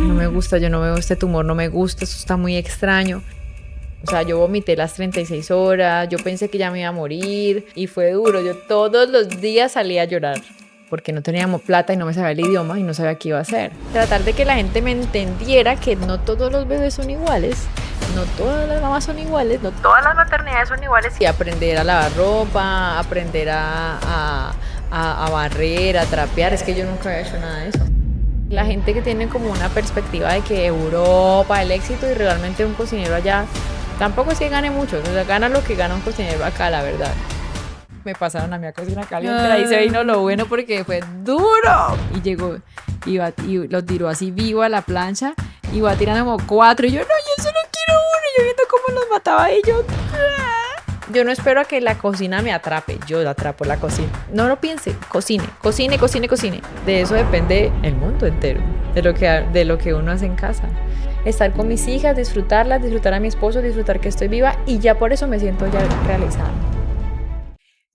no me gusta, yo no veo este tumor, no me gusta, esto está muy extraño. O sea, yo vomité las 36 horas, yo pensé que ya me iba a morir y fue duro. Yo todos los días salía a llorar porque no teníamos plata y no me sabía el idioma y no sabía qué iba a hacer. Tratar de que la gente me entendiera que no todos los bebés son iguales, no todas las mamás son iguales, no todas las maternidades son iguales. Y aprender a lavar ropa, aprender a barrer, a trapear. Es que yo nunca había hecho nada de eso. La gente que tiene como una perspectiva de que Europa, el éxito, y realmente un cocinero allá tampoco es que gane mucho, o sea, gana lo que gana un cocinero acá, la verdad. Me pasaron a mi cocina caliente, ahí se vino lo bueno porque fue duro. Y llegó, y lo tiró así vivo a la plancha, y va tirando como 4, y yo, no, yo solo quiero uno, y yo viendo cómo los mataba, y yo no espero a que la cocina me atrape, yo atrapo la cocina. No lo piense, cocine. De eso depende el mundo entero, de lo que uno hace en casa. Estar con mis hijas, disfrutarlas, disfrutar a mi esposo, disfrutar que estoy viva, y ya por eso me siento ya realizada.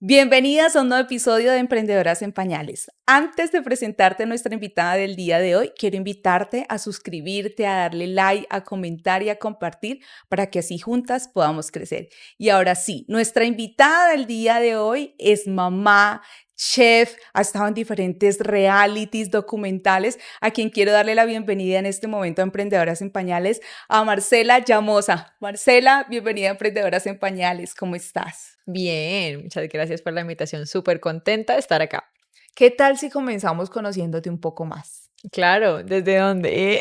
Bienvenidas a un nuevo episodio de Emprendedoras en Pañales. Antes de presentarte a nuestra invitada del día de hoy, quiero invitarte a suscribirte, a darle like, a comentar y a compartir para que así juntas podamos crecer. Y ahora sí, nuestra invitada del día de hoy es mamá, chef, ha estado en diferentes realities, documentales, a quien quiero darle la bienvenida en este momento a Emprendedoras en Pañales, a Marcela Llamosa. Marcela, bienvenida a Emprendedoras en Pañales, ¿cómo estás? Bien, muchas gracias por la invitación, súper contenta de estar acá. ¿Qué tal si comenzamos conociéndote un poco más? Claro, ¿desde dónde?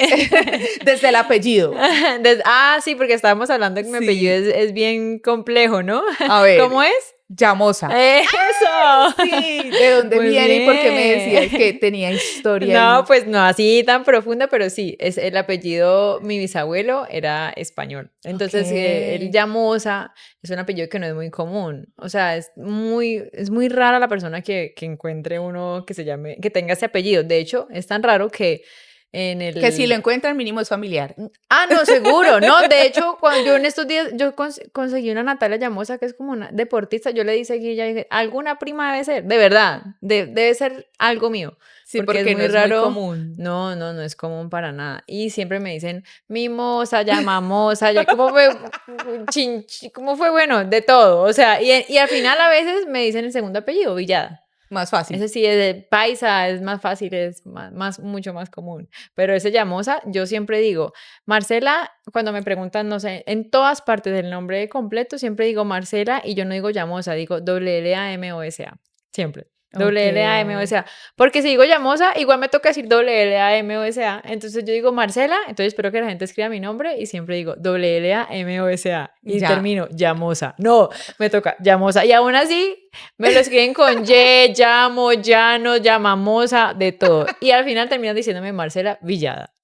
Desde el apellido. Sí, porque estábamos hablando de que mi apellido es bien complejo, ¿no? A ver. ¿Cómo es? Llamosa. ¡Eso! Sí, ¿de dónde Muy viene bien. y por qué me decías que tenía historia? No, pues no así tan profunda, pero sí, es el apellido, mi bisabuelo era español. Entonces, el Llamosa es un apellido que no es muy común. O sea, es muy rara la persona que encuentre uno que se llame, que tenga ese apellido. De hecho, es tan raro que Que si lo encuentran, mínimo es familiar. No, seguro, no, de hecho, cuando yo en estos días, yo conseguí una Natalia Llamosa que es como una deportista, yo le dije y dije, alguna prima debe ser, de verdad, debe ser algo mío. Sí, porque es muy raro. Muy común. No es común para nada. Y siempre me dicen, mimosa, llamamosa, ¿cómo fue? Bueno, de todo, o sea, y al final a veces me dicen el segundo apellido, Villada. Más fácil. Ese sí es de paisa, es más fácil, es mucho más común. Pero ese Llamosa, yo siempre digo, Marcela, cuando me preguntan, no sé, en todas partes del nombre completo, siempre digo Marcela y yo no digo Llamosa, digo Llamosa, siempre. Llamosa. Porque si digo Llamosa, igual me toca decir Llamosa. Entonces yo digo Marcela, entonces espero que la gente escriba mi nombre y siempre digo Llamosa. Y termino Llamosa. No, me toca Llamosa. Y aún así me lo escriben con Y, llamo, llano, llamamosa, de todo. Y al final terminan diciéndome Marcela Villada.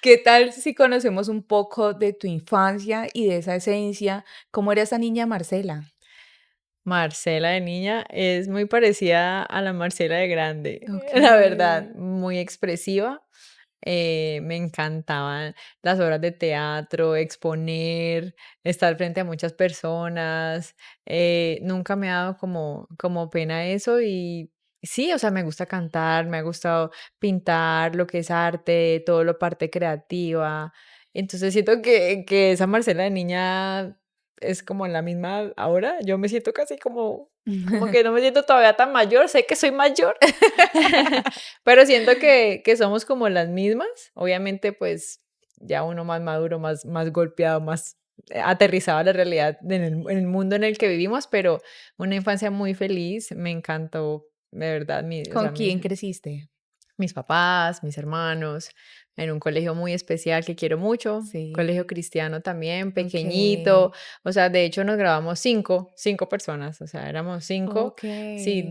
¿Qué tal si conocemos un poco de tu infancia y de esa esencia? ¿Cómo era esa niña Marcela? Marcela de niña es muy parecida a la Marcela de grande, la verdad, muy expresiva. Me encantaban las obras de teatro, exponer, estar frente a muchas personas. Nunca me ha dado como pena eso y sí, o sea, me gusta cantar, me ha gustado pintar, lo que es arte, todo lo parte creativa. Entonces siento que esa Marcela de niña es como la misma ahora. Yo me siento casi como que no me siento todavía tan mayor, sé que soy mayor, pero siento que somos como las mismas. Obviamente, pues ya uno más maduro, más golpeado, más aterrizado a la realidad en el mundo en el que vivimos, pero una infancia muy feliz, me encantó, de verdad. ¿Con quién creciste? Mis papás, mis hermanos, en un colegio muy especial que quiero mucho, colegio cristiano también, pequeñito, o sea, de hecho nos grabamos cinco personas, o sea, éramos 5, sí,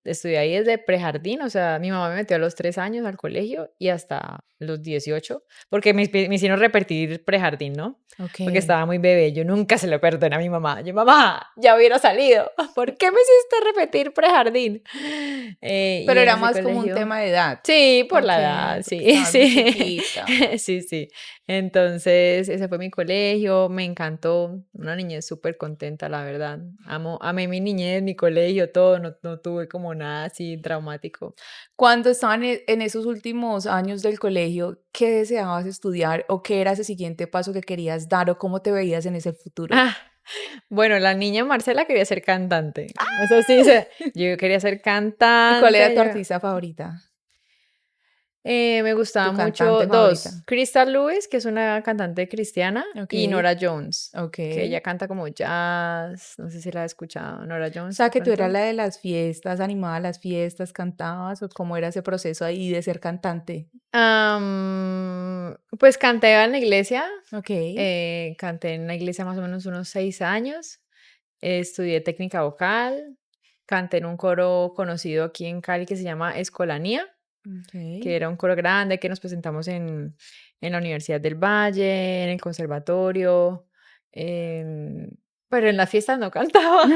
estudié ahí desde prejardín, o sea, mi mamá me metió a los 3 años al colegio y hasta los 18, porque me hicieron repetir prejardín, ¿no? Porque estaba muy bebé, yo nunca se lo perdoné a mi mamá, mamá, ya hubiera salido, ¿por qué me hiciste repetir prejardín? Pero era más como un tema de edad. Sí, por la edad, sí. Sí. Entonces, ese fue mi colegio, me encantó, una niñez súper contenta, la verdad. Amé mi niñez, mi colegio, todo, no tuve como nada así traumático. Cuando estaban en esos últimos años del colegio, ¿qué deseabas estudiar o qué era ese siguiente paso que querías dar o cómo te veías en ese futuro? Ah, bueno, la niña Marcela quería ser cantante. Eso sí, yo quería ser ¿Y cuál era cantante. tu artista favorita? Me gustaba ¿Tu mucho cantante favorita? dos, Crystal Lewis, que es una cantante cristiana, y Okey, Nora Jones, que okey. ella canta como jazz, no sé si la has escuchado, Nora O Jones sea, de que tú eras pronto. la de las fiestas, animaba las fiestas, cantabas, ¿o cómo era ese proceso ahí de ser cantante? Pues canté en la iglesia, Okey. canté en la iglesia más o menos unos 6 años, estudié técnica vocal, canté en un coro conocido aquí en Cali que se llama Escolanía, que Okey. era un coro grande que nos presentamos en la Universidad del Valle, en el conservatorio, em, pero en las fiestas no cantaba,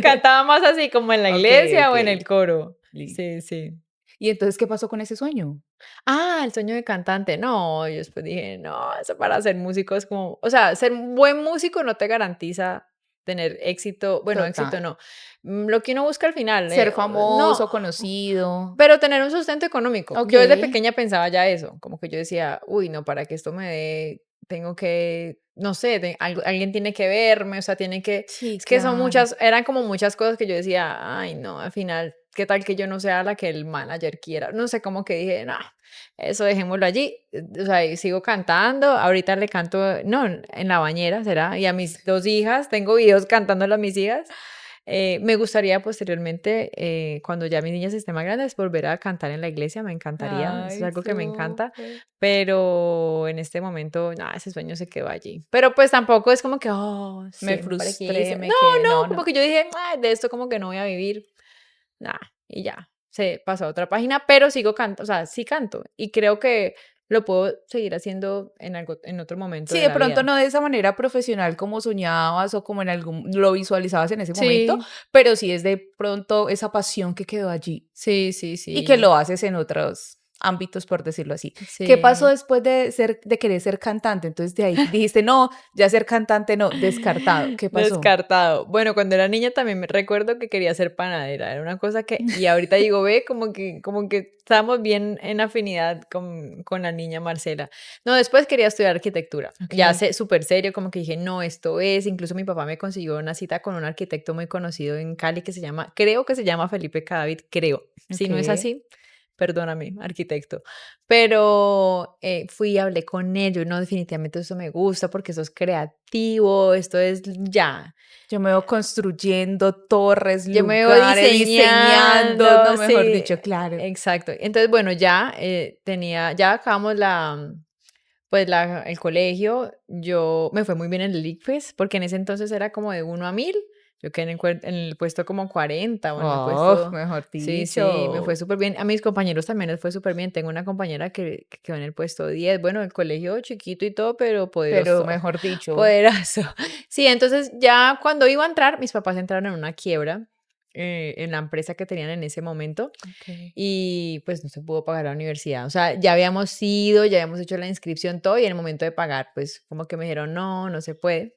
cantaba más así como en la Okey, iglesia o en okey. el coro. Listo. Sí, sí. ¿Y entonces qué pasó con ese sueño? Ah, el sueño de cantante. No, yo después dije, no, eso para ser músico es como, o sea, ser un buen músico no te garantiza tener éxito, bueno, éxito Total. no, lo que uno busca al final, Ser no, famoso, conocido. pero tener un sustento económico. Yo desde Okey. pequeña pensaba ya eso, como que yo decía, uy, no, para que esto me dé, tengo que, no sé, alguien tiene que verme, o sea, tiene que, Sí, es que son claro. muchas, eran como muchas cosas que yo decía, ay, no, al final, ¿qué tal que yo no sea la que el manager quiera? No sé, como que dije, no, eso dejémoslo allí, o sea, y sigo cantando, ahorita le canto, no, en la bañera será, y a mis 2 hijas, tengo videos cantándole a mis hijas. Me gustaría posteriormente, cuando ya mis niñas estén más grandes, volver a cantar en la iglesia, me encantaría, eso es Ay, algo que me encanta, súper. pero en este momento, nada, ese sueño se quedó allí. Pero pues tampoco es como que, oh, Me siempre frustré, quise. me No, quedé no, no, como no. que yo dije, "Ay, de esto como que no voy a vivir, nada, y ya, se pasó a otra página, pero sigo cantando, o sea, sí canto, y creo que lo puedo seguir haciendo en otro momento Sí, de de la pronto vida. no de esa manera profesional como soñabas o como en algún lo visualizabas en ese momento, Sí, pero sí es de pronto esa pasión que quedó allí sí, sí, y que sí, lo haces en otros ámbitos, por decirlo así. ¿Qué pasó sí. después de querer ser cantante? Entonces de ahí dijiste: "No, ya ser cantante no", descartado. ¿Qué pasó? Descartado. Bueno, cuando era niña también me recuerdo que quería ser panadera. Era una cosa que, y ahorita digo, ve, como que estamos bien en afinidad con la niña Marcela. No, después quería estudiar arquitectura. Ya Okey, sé, súper serio, como que dije, no, esto es. Incluso mi papá me consiguió una cita con un arquitecto muy conocido en Cali que se llama, creo que se llama Felipe Cadavid, creo. Si no es okey. así, perdóname, arquitecto. Pero fui y hablé con ellos, no, definitivamente eso me gusta porque eso es creativo, esto es ya. Yo me veo construyendo torres, Yo me veo lugares, diseñando, no, diseñando, mejor sí, dicho, claro. exacto. Entonces, bueno, ya ya acabamos pues el colegio, yo me fue muy bien en el ICFES, porque en ese entonces era como de 1 a 1000. Yo quedé en el puesto como 40 o en el Oh, puesto, mejor sí, sí, me fue dicho. súper bien. A mis compañeros también les fue súper bien. Tengo una compañera que quedó en el puesto 10. Bueno, el colegio chiquito y todo, pero Pero poderoso, mejor dicho, poderoso. Sí, entonces ya cuando iba a entrar, mis papás entraron en una quiebra en la empresa que tenían en ese momento okey. y pues no se pudo pagar la universidad. O sea, ya habíamos ido, ya habíamos hecho la inscripción, todo, y en el momento de pagar, pues como que me dijeron, no, no se puede.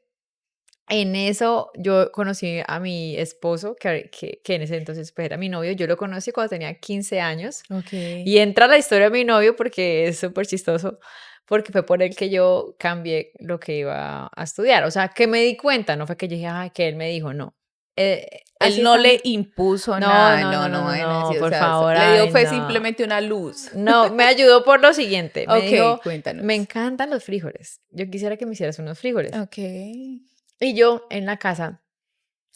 En eso yo conocí a mi esposo, que en ese entonces pues, era mi novio. Yo lo conocí cuando tenía 15 años. Okey. Y entra la historia de mi novio porque es súper chistoso, porque fue por él que yo cambié lo que iba a estudiar. O sea, que me di cuenta, no fue que yo dije, ay, que él me dijo, no. Así Él no le está. impuso No, nada, no, no, no, no, no no, vayan a no, decir, o por sea, favor, le dio ay, fue no. simplemente una luz. No, me ayudó por lo siguiente. Me Okey, dijo, me cuéntanos. encantan los frijoles. Yo quisiera que me hicieras unos frijoles. Okey. Y yo en la casa,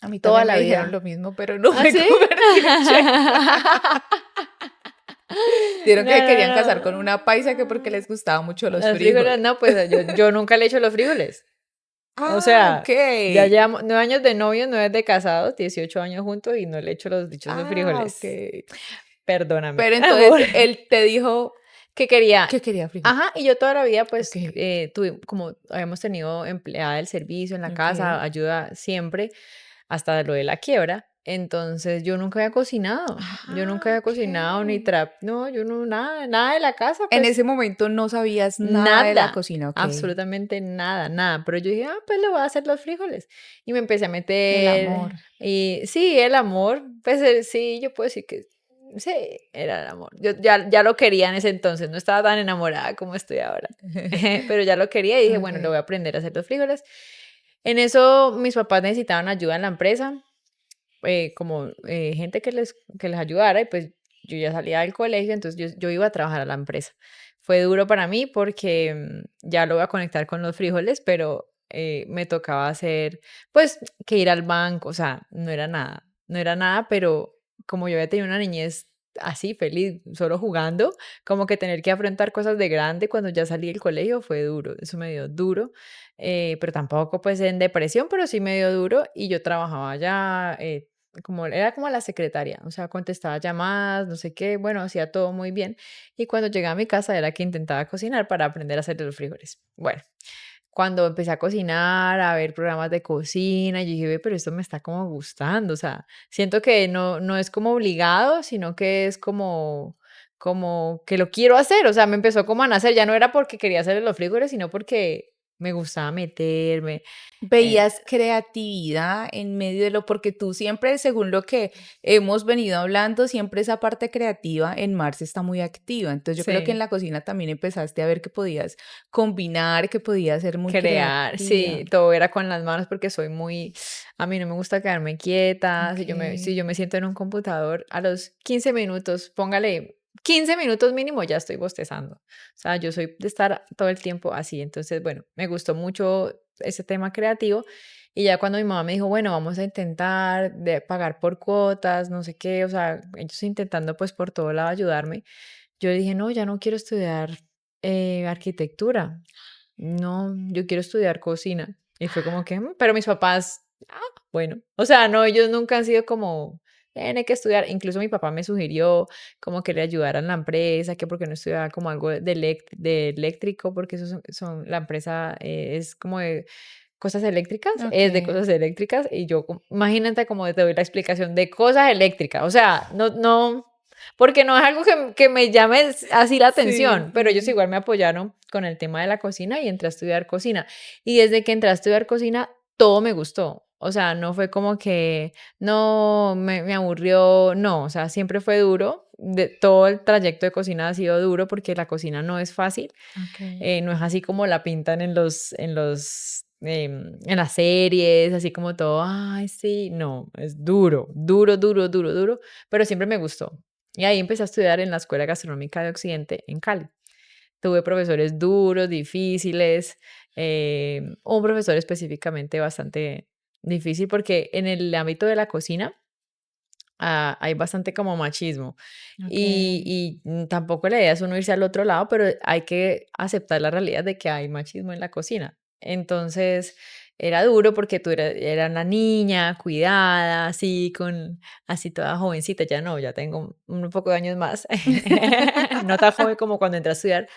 A mí toda también la me dijeron vida. lo mismo, pero no ¿Ah, me sí? convertí en chef. Dijeron que No, se querían casar no, con una paisa que porque les no. gustaban mucho los Los frijoles, frijoles. no, pues yo nunca le he hecho los frijoles. O Ah, sea, ya okey. llevamos 9 años de novios, 9 de casados, 18 años juntos y no le he hecho los dichosos Ah, frijoles. okey. Perdóname, Pero amor. entonces él te dijo Que quería. que quería frijoles. Ajá, y yo toda la vida, pues, Okey, como habíamos tenido empleada del servicio en la okey. casa, ayuda siempre, hasta lo de la quiebra. Entonces yo nunca había cocinado. Yo nunca Ah, había cocinado ni ok. trap, no, yo no, nada, nada de la casa, En pues ese momento no sabías nada de la nada, cocina, ok. absolutamente nada, nada. Pero yo dije, pues le voy a hacer los frijoles. Y me empecé a El meter, amor. y sí, el amor, pues sí, yo puedo decir que sí, era el amor. Yo ya lo quería en ese entonces, no estaba tan enamorada como estoy ahora. Pero ya lo quería y dije, bueno, le Ok. voy a aprender a hacer los frijoles. En eso mis papás necesitaban ayuda en la empresa, como gente que les ayudara, y pues yo ya salía del colegio, entonces yo iba a trabajar a la empresa. Fue duro para mí porque ya lo voy a conectar con los frijoles, pero me tocaba hacer, pues, que ir al banco, o sea, no era nada, pero como yo había tenido una niñez así, feliz, solo jugando, como que tener que afrontar cosas de grande cuando ya salí del colegio fue duro, eso me dio duro, pero tampoco pues en depresión, pero sí me dio duro y yo trabajaba allá, era como la secretaria, o sea, contestaba llamadas, no sé qué, bueno, hacía todo muy bien. Y cuando llegué a mi casa era que intentaba cocinar para aprender a hacer los frijoles. Bueno, cuando empecé a cocinar, a ver programas de cocina, yo dije: "Ve, pero esto me está como gustando", o sea, siento que no es como obligado, sino que es como que lo quiero hacer, o sea, me empezó como a nacer, ya no era porque quería hacer los frijoles, sino porque me gustaba meterme, eh ¿Veías creatividad en medio de lo porque tú siempre, según lo que hemos venido hablando, siempre esa parte creativa en Marce está muy activa? Entonces, yo creo que en sí. la cocina también empezaste a ver que podías combinar, que podías ser muy Crear, creativa. sí, todo era con las manos porque soy muy, a mí no me gusta quedarme quieta, si yo Okey. me siento en un computador a los 15 minutos, póngale 15 minutos mínimo, ya estoy bostezando. O sea, yo soy de estar todo el tiempo así. Entonces, bueno, me gustó mucho ese tema creativo. Y ya cuando mi mamá me dijo, bueno, vamos a intentar de pagar por cuotas, no sé qué, o sea, ellos intentando pues por todo lado ayudarme, yo dije, no, ya no quiero estudiar arquitectura. No, yo quiero estudiar cocina. Y fue como que, pero mis papás, bueno, o sea, no, ellos nunca han sido como, tiene que estudiar. Incluso mi papá me sugirió como que le ayudara en la empresa, que porque no estudiaba como algo de eléctrico, porque eso la empresa es como de cosas eléctricas, es de Okey. cosas eléctricas. Y yo, imagínate como te doy la explicación de cosas eléctricas. O sea, no, porque no es algo que me llame así la Sí, atención, pero ellos sí. igual me apoyaron con el tema de la cocina y entré a estudiar cocina. Y desde que entré a estudiar cocina, todo me gustó. O sea, no fue como que no me aburrió, no, o sea, siempre fue duro. Todo el trayecto de cocina ha sido duro porque la cocina no es fácil, Okey. no es así como la pintan en las series, así como todo, ay, sí, no, es duro, duro, duro, duro, duro, pero siempre me gustó. Y ahí empecé a estudiar en la Escuela Gastronómica de Occidente en Cali. Tuve profesores duros, difíciles, un profesor específicamente bastante difícil porque en el ámbito de la cocina hay bastante como machismo Okey. tampoco la idea es uno irse al otro lado, pero hay que aceptar la realidad de que hay machismo en la cocina. Entonces era duro porque tú era una niña cuidada, así así toda jovencita, ya no, ya tengo un poco de años más, no tan joven como cuando entré a estudiar.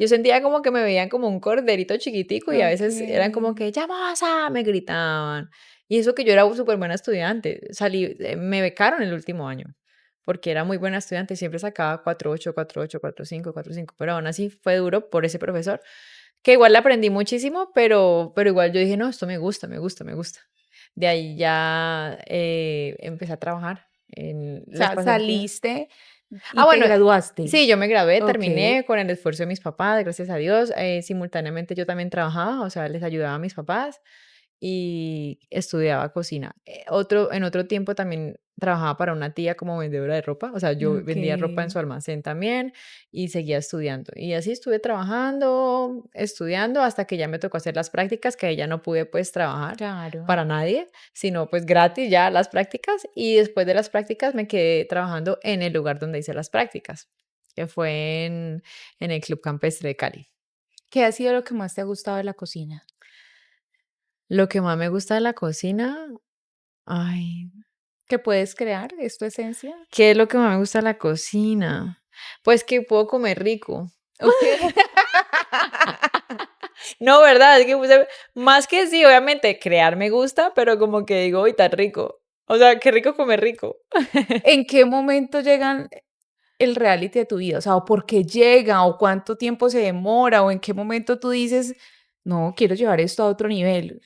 Yo sentía como que me veían como un corderito chiquitico y a veces eran como Okey. que, ¡ya moza! Me gritaban. Y eso que yo era súper buena estudiante, me becaron el último año, porque era muy buena estudiante, siempre sacaba 4.8, 4.8, 4.5, 4.5, pero aún así fue duro por ese profesor, que igual le aprendí muchísimo, pero igual yo dije, no, esto me gusta, me gusta, me gusta. De ahí ya empecé a trabajar en O las sea, pasantías. saliste y te Bueno, graduaste. sí, yo me gradué, Okey. terminé con el esfuerzo de mis papás, gracias a Dios. Simultáneamente yo también trabajaba, o sea, les ayudaba a mis papás y estudiaba cocina. En otro tiempo también trabajaba para una tía como vendedora de ropa, o sea, yo vendía ropa en Okey. su almacén también y seguía estudiando. Y así estuve trabajando, estudiando, hasta que ya me tocó hacer las prácticas, que ahí ya no pude pues trabajar Claro. para nadie, sino pues gratis ya las prácticas. Y después de las prácticas me quedé trabajando en el lugar donde hice las prácticas, que fue en el Club Campestre de Cali. ¿Qué ha sido lo que más te ha gustado de la cocina? Lo que más me gusta de la cocina, ay, ¿Que puedes crear? ¿Es tu esencia? ¿qué es lo que más me gusta de la cocina? Pues que puedo comer rico. Okey. No, ¿verdad? Es que, pues, más que sí, obviamente crear me gusta, pero como que digo: "Uy, tan rico". O sea, qué rico comer rico. ¿En qué momento llegan el reality de tu vida? O sea, ¿o por qué llega? ¿O cuánto tiempo se demora? ¿O en qué momento tú dices, no, quiero llevar esto a otro nivel?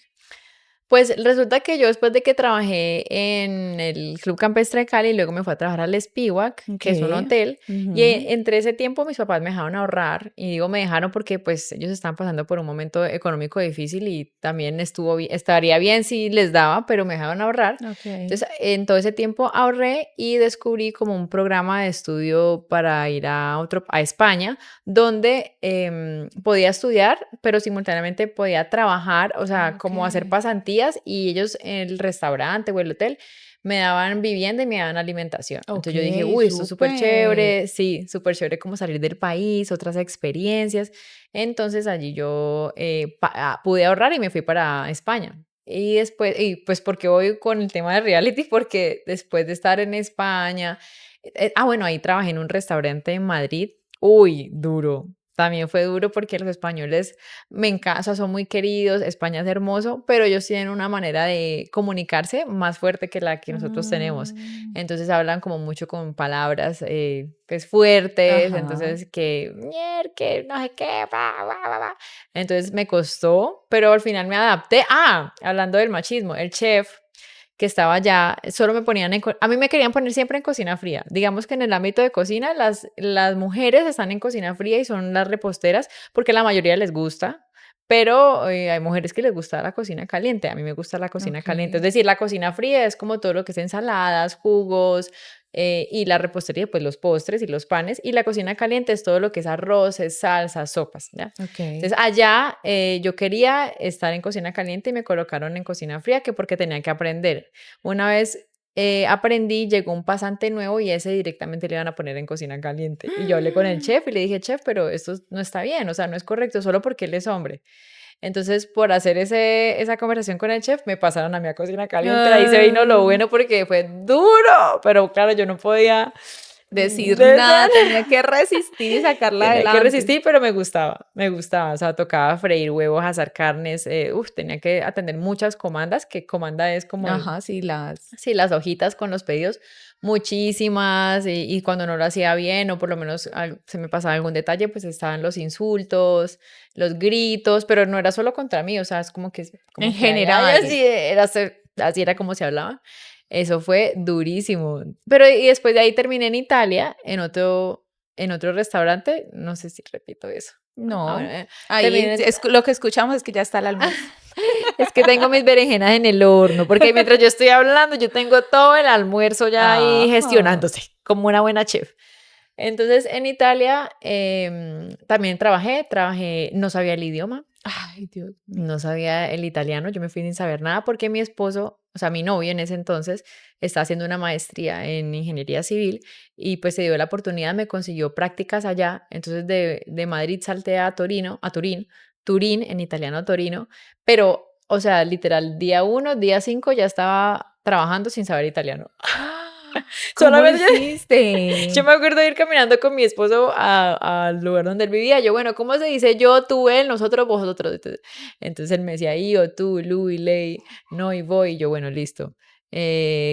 Pues resulta que yo después de que trabajé en el Club Campestre de Cali, luego me fui a trabajar al Spiwak, que es un Okey. hotel, y Ujú. entre ese tiempo mis papás me dejaron ahorrar, y digo me dejaron porque pues ellos estaban pasando por un momento económico difícil y también estaría bien si les daba, pero me dejaron ahorrar. Okey. Entonces, en todo ese tiempo ahorré y descubrí como un programa de estudio para ir a España, donde podía estudiar, pero simultáneamente podía trabajar, o sea, como hacer Okey. pasantías y ellos en el restaurante o el hotel me daban vivienda y me daban alimentación. Entonces yo dije, Okey, uy, esto es súper súper. chévere, sí, súper chévere como salir del país, otras experiencias. Entonces allí yo pude ahorrar y me fui para España. Y después, y pues porque voy con el tema de reality, porque después de estar en España, bueno, ahí trabajé en un restaurante en Madrid. Uy, duro. También fue duro porque los españoles me encanta, o sea, son muy queridos, España es hermoso, pero ellos tienen una manera de comunicarse más fuerte que la que nosotros tenemos. Mm. Entonces hablan como mucho con palabras pues fuertes, Ajá. entonces que, "Mier, que no sé qué, bla, bla, bla, bla". Entonces me costó, pero al final me adapté. Ah, hablando del machismo, el chef que estaba allá, solo me ponían a mí me querían poner siempre en cocina fría. Digamos que en el ámbito de cocina, las mujeres están en cocina fría y son las reposteras, porque a la mayoría les gusta, pero hay mujeres que les gusta la cocina caliente. A mí me gusta la cocina caliente. Es Okey. decir, la cocina fría es como todo lo que es ensaladas, jugos, y la repostería, pues los postres y los panes. Y la cocina caliente es todo lo que es arroces, salsas, sopas, ¿ya? Okey. Entonces, allá yo quería estar en cocina caliente y me colocaron en cocina fría, que porque tenía que aprender. Una vez aprendí, llegó un pasante nuevo y ese directamente le iban a poner en cocina caliente. Y yo hablé con el chef y le dije, chef, pero esto no está bien, o sea, no es correcto, solo porque él es hombre. Entonces, por hacer esa conversación con el chef, me pasaron a mí a cocina caliente. Ahí se vino lo Ah. bueno porque fue duro, pero claro, yo no podía Decir nada, tenía que resistir y sacarla tenía que adelante. resistir, pero me gustaba, o sea, tocaba freír huevos, asar carnes, tenía que atender muchas comandas, que comanda es como Ajá, sí, las sí, las hojitas con los pedidos, muchísimas, y cuando no lo hacía bien, o por lo menos se me pasaba algún detalle, pues estaban los insultos, los gritos, pero no era solo contra mí, o sea, es en como que ay, general. así era como se hablaba. Eso fue durísimo. Pero y después de ahí terminé en Italia, en otro restaurante, no sé si repito eso. Bueno, No, ahí terminé es lo que escuchamos es que ya está el almuerzo. es que tengo mis berenjenas en el horno, porque mientras yo estoy hablando, yo tengo todo el almuerzo ya ahí Ajá. gestionándose, como una buena chef. Entonces, en Italia también trabajé, no sabía el idioma, Ay, Dios mío. no sabía el italiano, yo me fui sin saber nada porque mi esposo, o sea, mi novio en ese entonces, está haciendo una maestría en ingeniería civil y pues se dio la oportunidad, me consiguió prácticas allá, entonces de Madrid salté a Turín, en italiano Torino, pero, o sea, literal, día uno, día 5 ya estaba trabajando sin saber italiano. ¡Ah! ¿Cómo lo Solamente yo hiciste? me acuerdo de ir caminando con mi esposo al lugar donde él vivía. Yo, bueno, ¿cómo se dice yo, tú, él, nosotros, vosotros? Entonces él me decía yo, tú, lui, lei, no y voy. Y yo, bueno, listo.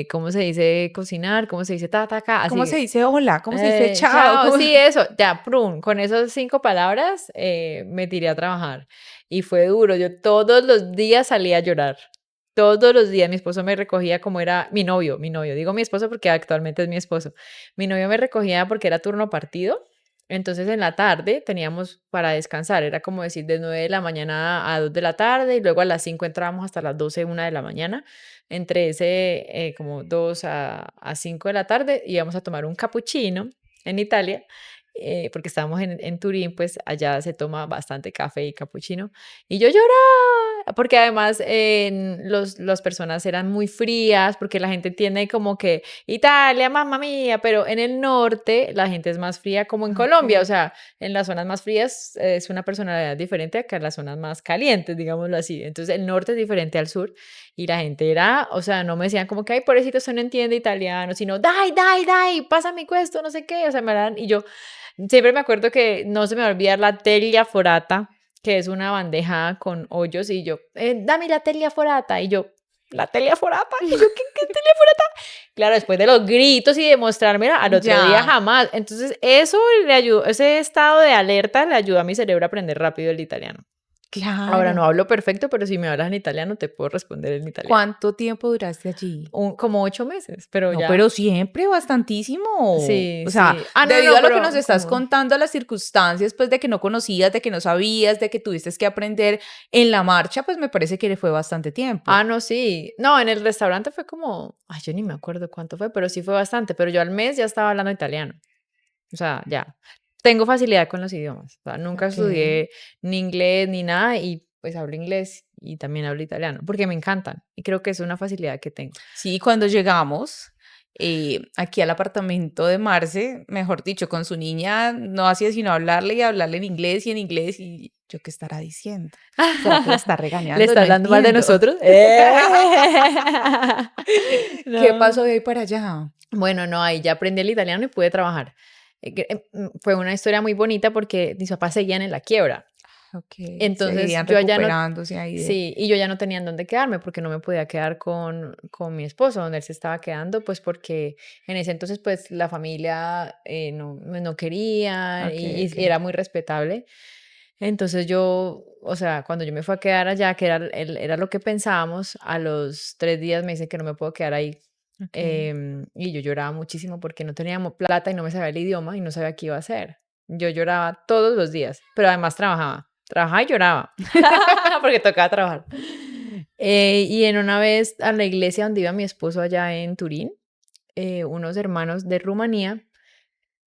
¿Cómo se dice cocinar? ¿Cómo se dice ta, ta, ca? ¿Cómo Así. se dice hola? ¿Cómo se dice chao? Chao, ¿Cómo? sí, eso, ya, prun. Con esas 5 palabras me tiré a trabajar. Y fue duro. Yo todos los días salía a llorar. Todos los días mi esposo me recogía como era mi novio. Digo mi esposo porque actualmente es mi esposo. Mi novio me recogía porque era turno partido. Entonces en la tarde teníamos para descansar. Era como decir de 9 de la mañana a 2 de la tarde y luego a las 5 entrábamos hasta las 12, 1 de la mañana. Entre ese como 2 a 5 de la tarde íbamos a tomar un cappuccino en Italia. Porque estábamos en Turín, pues allá se toma bastante café y cappuccino. Y yo lloraba, porque además las personas eran muy frías, porque la gente entiende como que Italia, mamma mía, pero en el norte la gente es más fría como en Colombia, o Okey. sea, en las zonas más frías es una personalidad diferente a que en las zonas más calientes, digámoslo así. Entonces el norte es diferente al sur y la gente era, o sea, no me decían como que, ay, pobrecito, usted no entiende italiano, sino, dai, dai, dai, pásame questo, no sé qué, o sea, me eran, y yo siempre me acuerdo que no se me va a olvidar la teglia forata, que es una bandeja con hoyos, y yo, dame la teglia forata, y yo, la teleforata. Y yo, ¿qué teleforata? Claro, después de los gritos y de mostrarme al otro día jamás. Entonces, eso le ayudó, ese estado de alerta le ayudó a mi cerebro a aprender rápido el italiano. Ahora no Claro. hablo perfecto, pero si me hablas en italiano, te puedo responder en italiano. ¿Cuánto tiempo duraste allí? Como 8 meses, pero No, ya. pero siempre bastantísimo. Sí, O sea, sí. debido a lo que pero nos estás como... contando, a las circunstancias, pues, de que no conocías, de que no sabías, de que tuviste que aprender en la marcha, pues, me parece que le fue bastante tiempo. No, sí. No, en el restaurante fue como, yo ni me acuerdo cuánto fue, pero sí fue bastante. Pero yo al mes ya estaba hablando italiano. O sea, ya. Tengo facilidad con los idiomas. O sea, nunca Okey. estudié ni inglés ni nada y pues hablo inglés y también hablo italiano porque me encantan. Y creo que es una facilidad que tengo. Sí, cuando llegamos, aquí al apartamento de Marce, mejor dicho, con su niña, no hacía sino hablarle y hablarle en inglés, y yo, ¿qué estará diciendo? ¿Será que la está ¿Le regañando? está No hablando mal de entiendo. nosotros? ¿Qué No. pasó de ahí para allá? Bueno, no, ahí ya aprendí el italiano y pude trabajar. Fue una historia muy bonita porque mis papás seguían en la quiebra. Okey, Entonces seguían yo ya no, recuperándose ahí de sí, y yo ya no tenía en dónde quedarme porque no me podía quedar con mi esposo, donde él se estaba quedando, pues porque en ese entonces pues la familia no quería okey, y okey, era muy respetable. Entonces yo, o sea, cuando yo me fui a quedar allá, que era lo que pensábamos, a los 3 días me dicen que no me puedo quedar ahí. okey. Y yo lloraba muchísimo porque no teníamos plata y no me sabía el idioma y no sabía qué iba a hacer. Yo lloraba todos los días, pero además trabajaba. Trabajaba y lloraba, porque tocaba trabajar. Y en una vez a la iglesia donde iba mi esposo allá en Turín, unos hermanos de Rumanía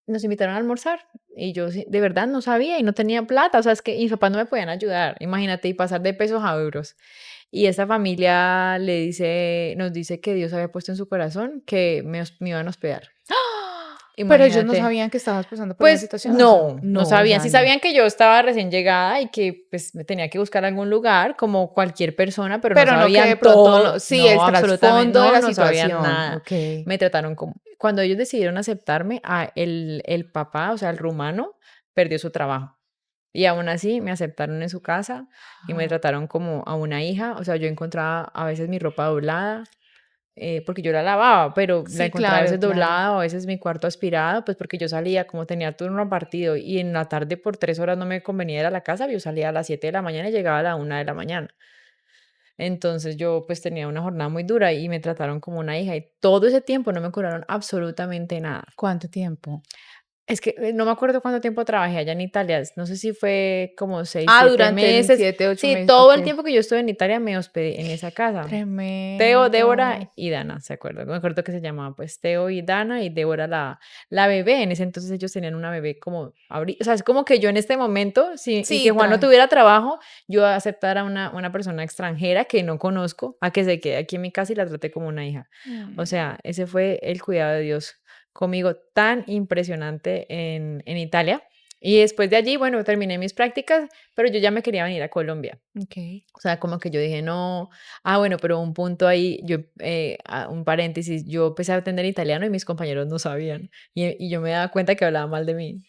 nos invitaron a almorzar y yo de verdad no sabía y no tenía plata, o sea, es que mis papás no me podían ayudar, imagínate, y pasar de pesos a euros. Y esta familia nos dice que Dios había puesto en su corazón que me iban a hospedar. ¡Ah! Pero ellos no Imagínate. sabían que estabas pasando por esa Pues situación, o sea, no no, o sabían, sea, sí no. sabían que yo estaba recién llegada y que pues me tenía que buscar algún lugar como cualquier persona, pero no Pero no que de sabían pronto no, todo, sí, el no, absolutamente, trasfondo de no, la no sabían situación, nada. okey. Me trataron como, cuando ellos decidieron aceptarme, el papá, o sea, el rumano, perdió su trabajo. Y aún así me aceptaron en su casa y me Ah, trataron como a una hija, o sea, yo encontraba a veces mi ropa doblada porque yo la lavaba, pero la sí, encontraba a claro, veces claro. doblada o a veces mi cuarto aspirado, pues porque yo salía, como tenía turno partido y en la tarde por 3 horas no me convenía ir a la casa, yo salía a las 7 de la mañana y llegaba a la 1 de la mañana. Entonces yo pues tenía una jornada muy dura y me trataron como una hija y todo ese tiempo no me cobraron absolutamente nada. ¿Cuánto tiempo? Es que no me acuerdo cuánto tiempo trabajé allá en Italia, no sé si fue como seis, Ah, siete durante el meses. 7, 8 Sí, meses, todo el okey. tiempo que yo estuve en Italia me hospedé en esa casa. Teo, Débora Tremendo. y Dana, ¿se acuerdan? Me acuerdo que se llamaba pues Teo y Dana y Débora la bebé. En ese entonces ellos tenían una bebé como, o sea, es como que yo en este momento, sí, y que Sí, Juan no tuviera trabajo, yo aceptara a una persona extranjera que no conozco a que se quede aquí en mi casa y la traté como una hija. O mm, sea, ese fue el cuidado de Dios conmigo tan impresionante en Italia. Y después de allí, bueno, terminé mis prácticas, pero yo ya me quería venir a Colombia. okey. O sea, como que yo dije, no, bueno, pero un punto ahí, un paréntesis, yo empecé a aprender italiano y mis compañeros no sabían. Y yo me daba cuenta que hablaba mal de mí.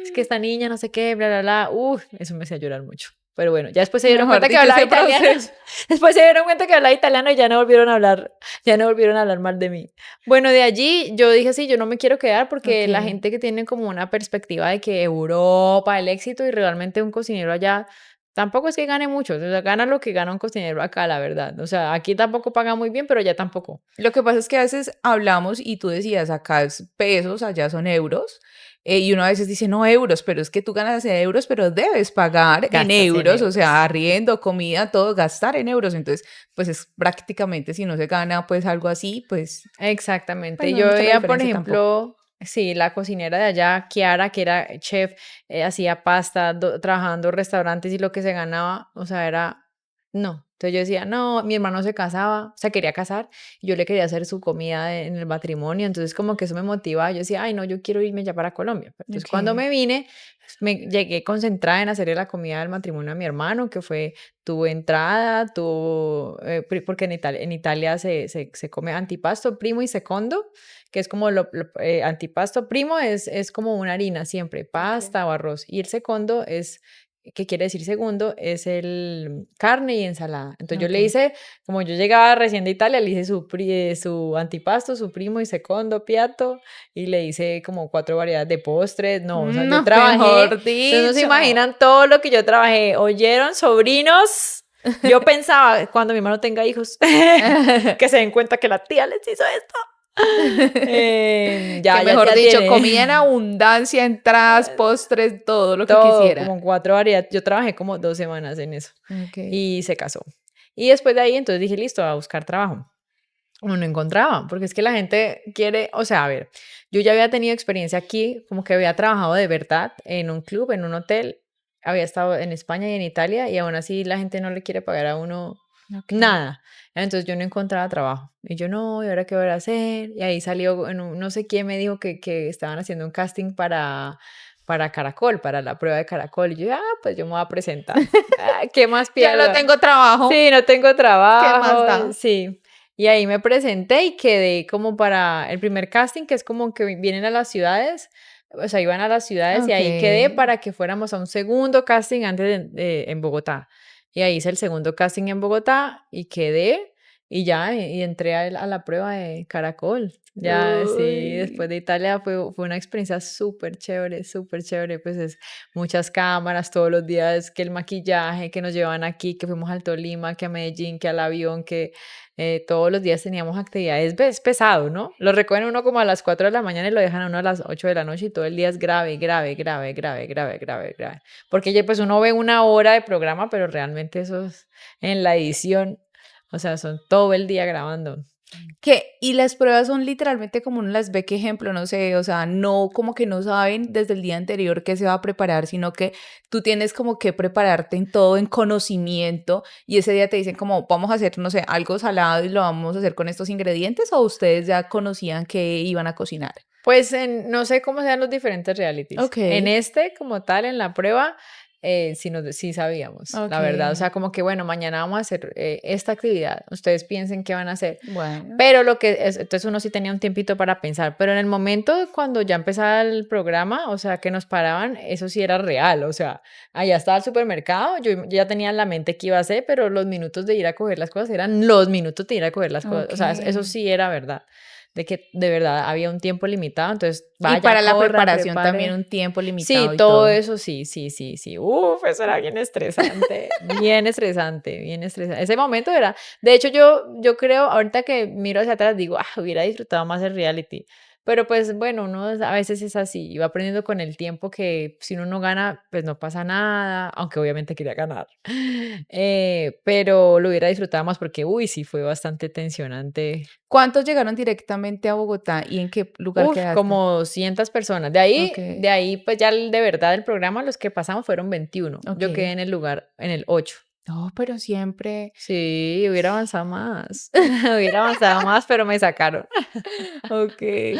Es que esta niña, no sé qué, bla, bla, bla. Eso me hacía llorar mucho. Pero bueno, ya después se dieron Mejor cuenta que dicho, hablaba ese italiano. proceso. Después se dieron cuenta que hablaba italiano y ya no volvieron a hablar mal de mí. Bueno, de allí yo dije, sí, yo no me quiero quedar porque la Okey. gente que tiene como una perspectiva de que Europa, el éxito y realmente un cocinero allá tampoco es que gane mucho, o sea, gana lo que gana un cocinero acá, la verdad. O sea, aquí tampoco paga muy bien, pero allá tampoco. Lo que pasa es que a veces hablamos y tú decías, acá es pesos, allá son euros, y uno a veces dice, no euros, pero es que tú ganas en euros, pero debes pagar en Gastas en euros, o sea, euros. arriendo, comida, todo, gastar en euros. Entonces, pues es prácticamente, si no se gana pues algo así, pues Exactamente. no es Yo mucha la veía, por diferencia tampoco. ejemplo, sí, la cocinera de allá, Kiara, que era chef, hacía pasta, trabajando en restaurantes y lo que se ganaba, o sea, no. Entonces yo decía, no, mi hermano se casaba, se quería casar, y yo le quería hacer su comida en el matrimonio, entonces como que eso me motivaba, yo decía, ay, no, yo quiero irme ya para Colombia. Entonces cuando Okey. me vine, me llegué concentrada en hacerle la comida del matrimonio a mi hermano, que tuvo entrada, porque en Italia se come antipasto, primo y secondo, que es como antipasto. Primo es como una harina siempre, Okey. pasta o arroz, y el secondo es que quiere decir segundo, es el carne y ensalada. Entonces yo le Ok. hice, como yo llegaba recién de Italia, le hice su antipasto, su primo y segundo piatto, y le hice como 4 variedades de postres. No, o sea, yo No, trabajé, mejor ustedes no se dicho. imaginan todo lo que yo trabajé. ¿Oyeron, sobrinos? Yo pensaba, cuando mi hermano tenga hijos, que se den cuenta que la tía les hizo esto. Que mejor Ya dicho, tiene comida en abundancia, entradas, postres, todo lo que todo, quisiera. como 4 variedades. Yo trabajé como 2 semanas en eso Ok. y se casó. Y después de ahí, entonces dije, listo, a buscar trabajo. No encontraba, porque es que la gente quiere, o sea, a ver, yo ya había tenido experiencia aquí, como que había trabajado de verdad en un club, en un hotel, había estado en España y en Italia, y aún así la gente no le quiere pagar a uno Ok. nada. Entonces yo no encontraba trabajo. Y yo no, ¿y ahora qué voy a hacer? Y ahí salió, no sé quién me dijo que estaban haciendo un casting para Caracol, para la prueba de Caracol. Y yo, pues yo me voy a presentar. ¿Qué más Ya no pierdo? tengo trabajo. Sí, no tengo ¿Qué más trabajo, da? sí. Y ahí me presenté y quedé como para el primer casting, que es como que vienen a las ciudades, o sea, iban a las ciudades y Ok. ahí quedé para que fuéramos a un segundo casting antes en Bogotá. Y ahí hice el segundo casting en Bogotá y quedé y ya, y entré a la prueba de Caracol. Ya, sí, después Uy. de Italia fue una experiencia súper chévere, pues es muchas cámaras todos los días, que el maquillaje, que nos llevan aquí, que fuimos al Tolima, que a Medellín, que al avión, que todos los días teníamos actividades, es pesado, ¿no? Lo recogen uno como a las 4 de la mañana y lo dejan a uno a las 8 de la noche y todo el día es grave. Porque ya pues uno ve 1 hora de programa, pero realmente eso es en la edición, o sea, son todo el día grabando. Y las pruebas son literalmente como uno las ve, que ejemplo, no sé, o sea, no como que no saben desde el día anterior qué se va a preparar, sino que tú tienes como que prepararte en todo, en conocimiento, y ese día te dicen como, vamos a hacer, no sé, algo salado y lo vamos a hacer con estos ingredientes, o ustedes ya conocían que iban a cocinar. Pues no sé cómo sean los diferentes realities. Ok, En este, como tal, en la prueba, sí sabíamos, ok, la verdad. O sea, como que, bueno, mañana vamos a hacer esta actividad. Ustedes piensen qué van a hacer. bueno, Pero lo que es, entonces uno sí tenía un tiempito para pensar. Pero en el momento cuando ya empezaba el programa, o sea, que nos paraban, eso sí era real. O sea, allá estaba el supermercado, yo ya tenía en la mente qué iba a hacer, pero los minutos de ir a coger las cosas eran los minutos de ir a coger las cosas. O ok. sea, eso sí era verdad de que de verdad había un tiempo limitado, entonces Y vaya, para la corra, preparación también prepare. un tiempo limitado Sí, y todo todo. eso sí. Uf, eso era bien estresante, bien estresante. Ese momento era, de hecho yo creo, ahorita que miro hacia atrás, digo, hubiera disfrutado más el reality. Pero pues bueno, uno a veces es así, y va aprendiendo con el tiempo que si uno no gana, pues no pasa nada, aunque obviamente quería ganar. Pero lo hubiera disfrutado más porque, uy, sí, fue bastante tensionante. ¿Cuántos llegaron directamente a Bogotá y en qué lugar Uf, quedaste? como 200 personas. Ok, De ahí, pues ya de verdad el programa, los que pasamos fueron 21. Yo quedé ok. en el lugar, en el 8. No, pero siempre. Sí, hubiera avanzado más. Hubiera avanzado más, pero me sacaron. Okey.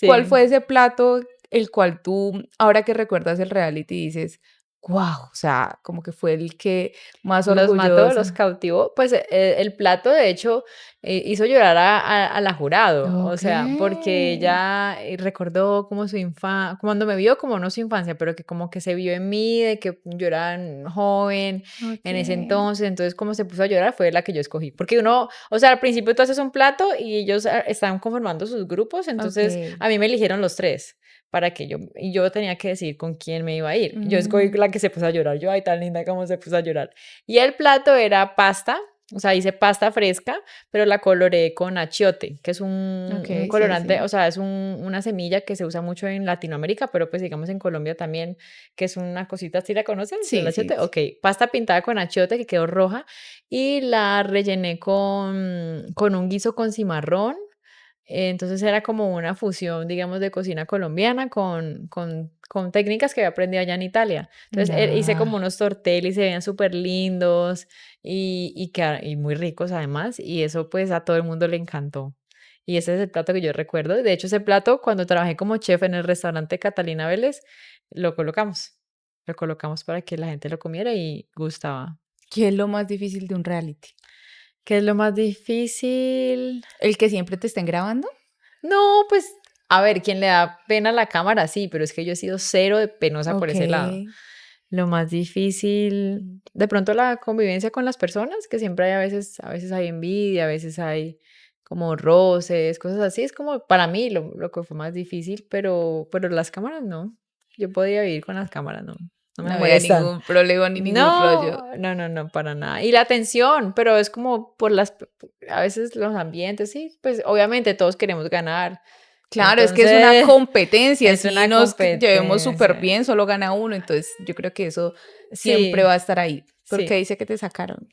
¿Cuál Sí. fue ese plato el cual tú, ahora que recuerdas el reality, dices: "Guau", o sea, como que fue el que más Los mató, los orgullosa? cautivó. Pues el plato, de hecho, hizo llorar a la jurado. O sea, porque Okey, ella recordó como su infancia, cuando me vio, como no su infancia, pero que como que se vio en mí, de que yo era joven en ese okey, entonces. Entonces, como se puso a llorar, fue la que yo escogí. Porque uno, o sea, al principio tú haces un plato y ellos estaban conformando sus grupos. Entonces, okey. a mí me eligieron los tres para que yo tenía que decidir con quién me iba a ir. Yo escogí la Mm, que se puso a llorar. Yo, ay, tan linda como se puso a llorar. Y el plato era pasta, o sea, hice pasta fresca, pero la coloreé con achiote, que es un okey, sí, colorante, o sí. sea, es una semilla que se usa mucho en Latinoamérica, pero pues digamos en Colombia también, que es una cosita, ¿sí la conoces? ¿El Sí, sí, achiote? sí. Ok, pasta pintada con achiote que quedó roja y la rellené con un guiso con cimarrón. Entonces era como una fusión, digamos, de cocina colombiana con técnicas que había aprendido allá en Italia. Entonces hice como Ah, unos tortelli, se veían súper lindos y muy ricos además, y eso pues a todo el mundo le encantó. Y ese es el plato que yo recuerdo. De hecho, ese plato, cuando trabajé como chef en el restaurante Catalina Vélez, lo colocamos. Lo colocamos para que la gente lo comiera y gustaba. ¿qué es lo más difícil de un reality? ¿Qué es lo más difícil? ¿El que siempre te estén grabando? No, pues, a ver, ¿quién le da pena a la cámara? Sí, pero es que yo he sido cero de penosa por ese lado. Okey. Lo más difícil, de pronto la convivencia con las personas, que siempre hay a veces hay envidia, a veces hay como roces, cosas así. Es como para mí lo que fue más difícil, pero las cámaras no. Yo podía vivir con las cámaras, no, no me No había molestan. ningún problema ni ningún rollo. No, para nada. Y la atención, pero es como por a veces los ambientes, sí, pues obviamente todos queremos ganar. Claro, es que es una Entonces, competencia, es si una nos llevemos súper competencia. bien, solo gana uno, entonces yo creo que eso siempre Sí, va a estar ahí. Porque sí. dice que te sacaron.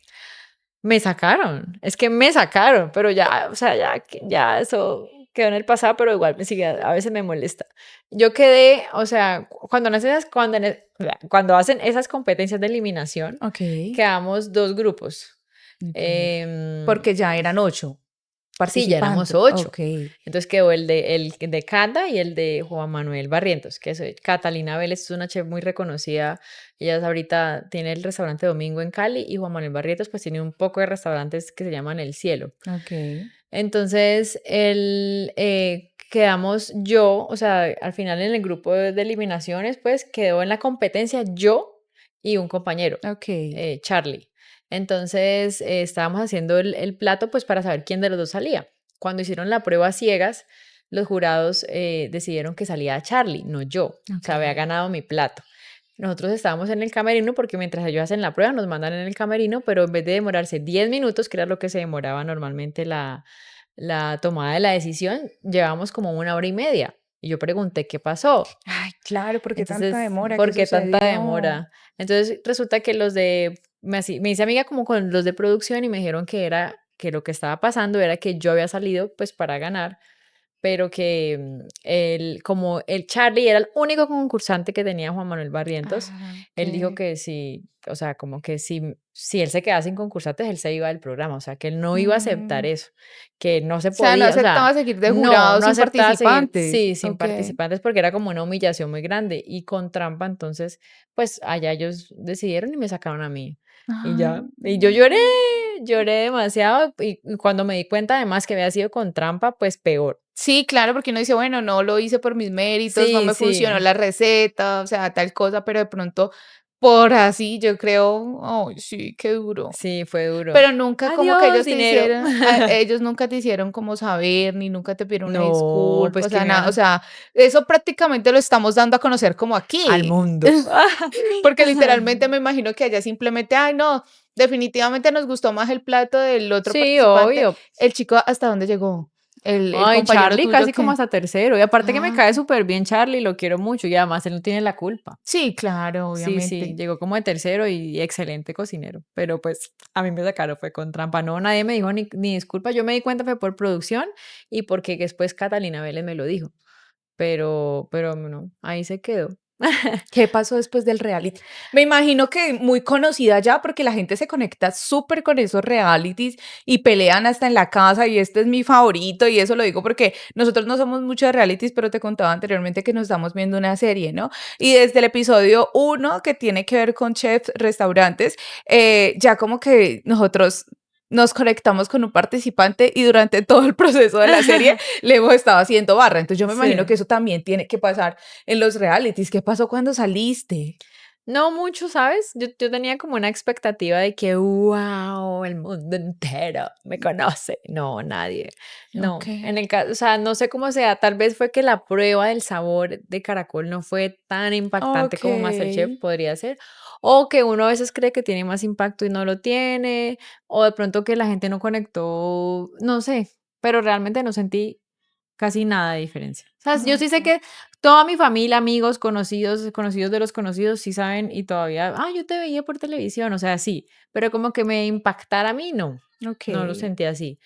Me sacaron, es que me sacaron, pero ya, o sea, ya eso quedó en el pasado, pero igual me sigue, a veces me molesta. Yo quedé, o sea, cuando hacen esas competencias de eliminación, Ok. quedamos dos grupos. Ok. Em, Porque ya eran 8 sí, ya éramos participantes. 8. Ok. Entonces quedó el de Cata y el de Juan Manuel Barrientos, que es Catalina Vélez, es una chef muy reconocida. Ella ahorita tiene el restaurante Domingo en Cali y Juan Manuel Barrientos pues tiene un poco de restaurantes que se llaman El Cielo. Ok. Entonces, quedamos yo, o sea, al final en el grupo de eliminaciones, pues quedó en la competencia yo y un compañero, Ok. Charlie. Entonces, estábamos haciendo el plato, pues para saber quién de los dos salía. Cuando hicieron la prueba a ciegas, los jurados decidieron que salía Charlie, no yo. O Ok. sea, había ganado mi plato. Nosotros estábamos en el camerino porque mientras ellos hacen la prueba nos mandan en el camerino, pero en vez de demorarse 10 minutos, que era lo que se demoraba normalmente la tomada de la decisión, llevamos como 1 hora y media. Y yo pregunté, ¿qué pasó? Ay, claro, ¿por qué tanta Entonces, demora? ¿Qué ¿por qué tanta sucedió? demora? Entonces resulta que me hice amiga como con los de producción y me dijeron que lo que estaba pasando era que yo había salido pues para ganar, pero que como el Charlie era el único concursante que tenía Juan Manuel Barrientos, Ah, él dijo ok. que si, o sea, como que si él se quedaba sin concursantes, él se iba del programa, o sea, que él no iba a aceptar Mm, eso, que no se O sea, no podía, o sea, aceptaba seguir de no, jurado no sin aceptaba seguir, participantes. sí, sin Ok. participantes, porque era como una humillación muy grande y con trampa, entonces, pues allá ellos decidieron y me sacaron a mí. Y Ah, ya, y yo lloré demasiado y cuando me di cuenta además que había sido con trampa, pues peor. sí, claro, porque uno dice, bueno, no lo hice por mis méritos, no Sí, me funcionó sí, la receta, o sea, tal cosa, pero de pronto, por así, yo creo, ay, sí, qué duro. sí, fue duro. Pero nunca como que Adiós, ellos te dinero. hicieron, ellos nunca te hicieron como saber, ni nunca te pidieron una No, disculpa, pues o que sea, me nada, o iban sea, eso prácticamente lo estamos dando a conocer como al aquí. mundo. Porque literalmente me imagino que allá simplemente, ay, no, definitivamente nos gustó más el plato del otro Sí, participante. obvio. El chico, ¿hasta dónde llegó? El Ay, compañero Charlie tuyo casi como que. hasta tercero. Y aparte que me Ah, cae súper bien Charlie, lo quiero mucho y además él no tiene la culpa. sí, claro, Sí, sí, obviamente. llegó como de tercero y excelente cocinero. Pero pues a mí me sacaron, fue con trampa. No, nadie me dijo ni disculpa. Yo me di cuenta fue por producción y porque después Catalina Vélez me lo dijo. Pero no, ahí se quedó. ¿Qué pasó después del reality? Me imagino que muy conocida ya porque la gente se conecta súper con esos realities y pelean hasta en la casa y este es mi favorito y eso lo digo porque nosotros no somos mucho de realities, pero te contaba anteriormente que nos estamos viendo una serie, ¿no? Y desde el episodio 1 que tiene que ver con chefs, restaurantes, ya como que nosotros nos conectamos con un participante y durante todo el proceso de la serie le hemos estado haciendo barra. Entonces yo me imagino Sí. que eso también tiene que pasar en los realities. ¿Qué pasó cuando saliste? No mucho, ¿sabes? Yo tenía como una expectativa de que, wow, el mundo entero me conoce. No, nadie. No, Okey, en el caso, o sea, no sé cómo sea, tal vez fue que la prueba del sabor de caracol no fue tan impactante como MasterChef okey. podría ser, o que uno a veces cree que tiene más impacto y no lo tiene, o de pronto que la gente no conectó, no sé, pero realmente no sentí casi nada de diferencia. O sea, yo sí sé Okey, que toda mi familia, amigos, conocidos, conocidos de los conocidos, sí saben y todavía, yo te veía por televisión, o sea, sí, pero como que me impactara a mí, no, no lo okey. sentí así.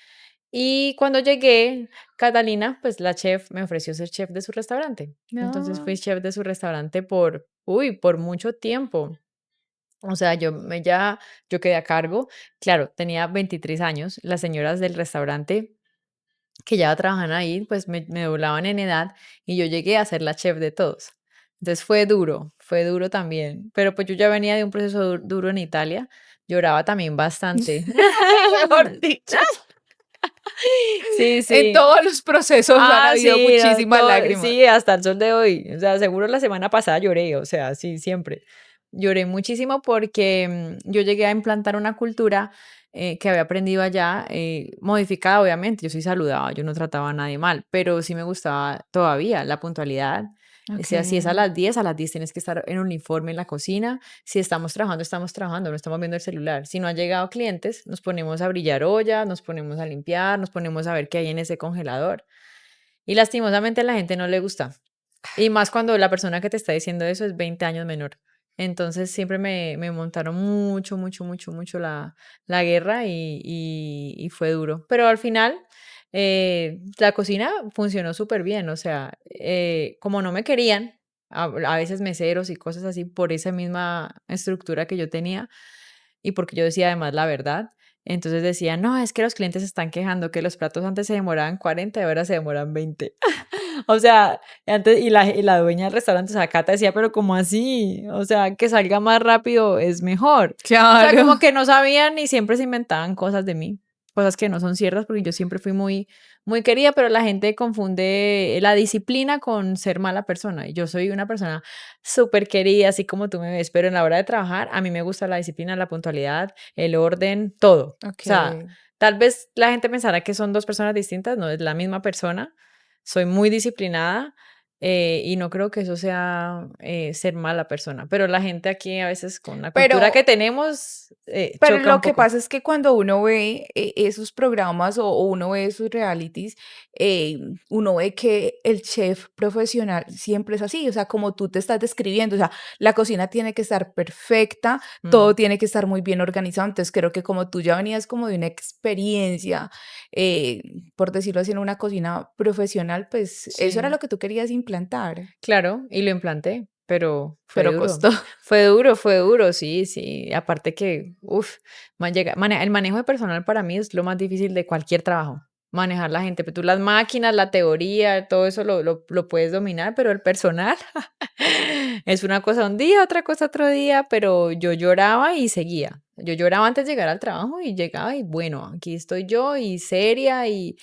Y cuando llegué, Catalina, pues la chef, me ofreció ser chef de su restaurante. Entonces No. fui chef de su restaurante por mucho tiempo. O sea, yo quedé a cargo. Claro, tenía 23 años. Las señoras del restaurante que ya trabajan ahí, pues me doblaban en edad y yo llegué a ser la chef de todos. Entonces fue duro también, pero pues yo ya venía de un proceso duro en Italia, lloraba también bastante. Mejor dicho, Sí, en sí. todos los procesos han habido Sí, no, muchísimas lágrimas. sí, hasta el sol de hoy. O sea, seguro la semana pasada lloré, o sea, sí, siempre. lloré muchísimo porque yo llegué a implantar una cultura que había aprendido allá, modificada obviamente, yo soy saludaba, yo no trataba a nadie mal, pero sí me gustaba todavía la puntualidad. O sea, si es a las 10 tienes que estar en uniforme en la cocina. Si estamos trabajando, no estamos viendo el celular. Si no han llegado clientes, nos ponemos a brillar olla, nos ponemos a limpiar, nos ponemos a ver qué hay en ese congelador. Y lastimosamente a la gente no le gusta. Y más cuando la persona que te está diciendo eso es 20 años menor. Entonces siempre me montaron mucho, mucho, mucho, mucho la guerra y fue duro. Pero al final la cocina funcionó súper bien. O sea, como no me querían, a veces meseros y cosas así, por esa misma estructura que yo tenía y porque yo decía además la verdad. Entonces decía, no, es que los clientes se están quejando que los platos antes se demoraban 40 y ahora se demoran 20. O sea, antes, y la dueña del restaurante, o sea, Cata decía, pero ¿cómo así? O sea, que salga más rápido es mejor. O sea, como Claro. que no sabían y siempre se inventaban cosas de mí, cosas que no son ciertas, porque yo siempre fui muy, muy querida, pero la gente confunde la disciplina con ser mala persona. Y yo soy una persona súper querida, así como tú me ves, pero en la hora de trabajar, a mí me gusta la disciplina, la puntualidad, el orden, todo. O sea, Ok. tal vez la gente pensará que son dos personas distintas, no es la misma persona. Soy muy disciplinada y no creo que eso sea ser mala persona, pero la gente aquí a veces con la cultura que Pero tenemos Pero choca lo un que poco. pasa es que cuando uno ve esos programas o uno ve esos realities, eh, uno ve que el chef profesional siempre es así, o sea, como tú te estás describiendo, o sea, la cocina tiene que estar perfecta, Mm, todo tiene que estar muy bien organizado, entonces creo que como tú ya venías como de una experiencia, eh, por decirlo así, en una cocina profesional, pues eso era sí, lo que tú querías implantar, claro, y lo implanté, pero pero costó. fue duro, sí, sí. Aparte que, uff, el manejo de personal para mí es lo más difícil de cualquier trabajo. Manejar la gente, pero tú las máquinas, la teoría, todo eso lo puedes dominar, pero el personal es una cosa un día, otra cosa otro día, pero yo lloraba y seguía. Yo lloraba antes de llegar al trabajo y llegaba y bueno, aquí estoy yo y seria y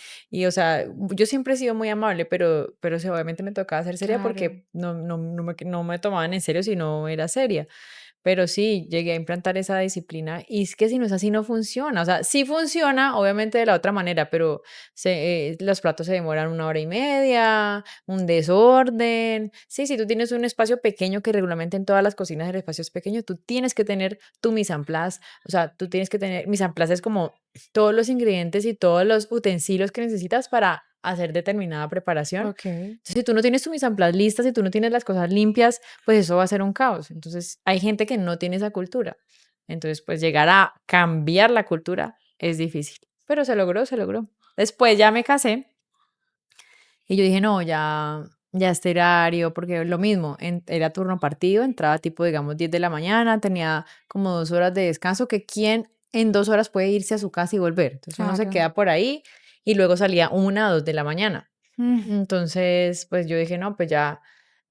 o sea, yo siempre he sido muy amable, pero sí, obviamente me tocaba ser seria Claro. porque no me tomaban en serio si no era seria. Pero sí, llegué a implantar esa disciplina y es que si no es así no funciona. O sea, sí funciona, obviamente de la otra manera, pero los platos se demoran 1 hora y media, un desorden. Sí, si tú tienes un espacio pequeño, que regularmente en todas las cocinas el espacio es pequeño, tú tienes que tener tu mise en place. O sea, tú tienes que tener, mise en place es como todos los ingredientes y todos los utensilios que necesitas para hacer determinada preparación. Ok. Entonces, si tú no tienes tu mise en place lista, si tú no tienes las cosas limpias, pues eso va a ser un caos. Entonces, hay gente que no tiene esa cultura. Entonces, pues llegar a cambiar la cultura es difícil, pero se logró, se logró. Después ya me casé y yo dije, no, ya este horario, porque lo mismo, era turno partido, entraba tipo, digamos, 10 de la mañana, tenía como 2 horas de descanso, que quién en 2 horas puede irse a su casa y volver. Entonces uno se Claro. queda por ahí y luego salía 1 o 2 de la mañana. Mm, Entonces, pues yo dije, no, pues ya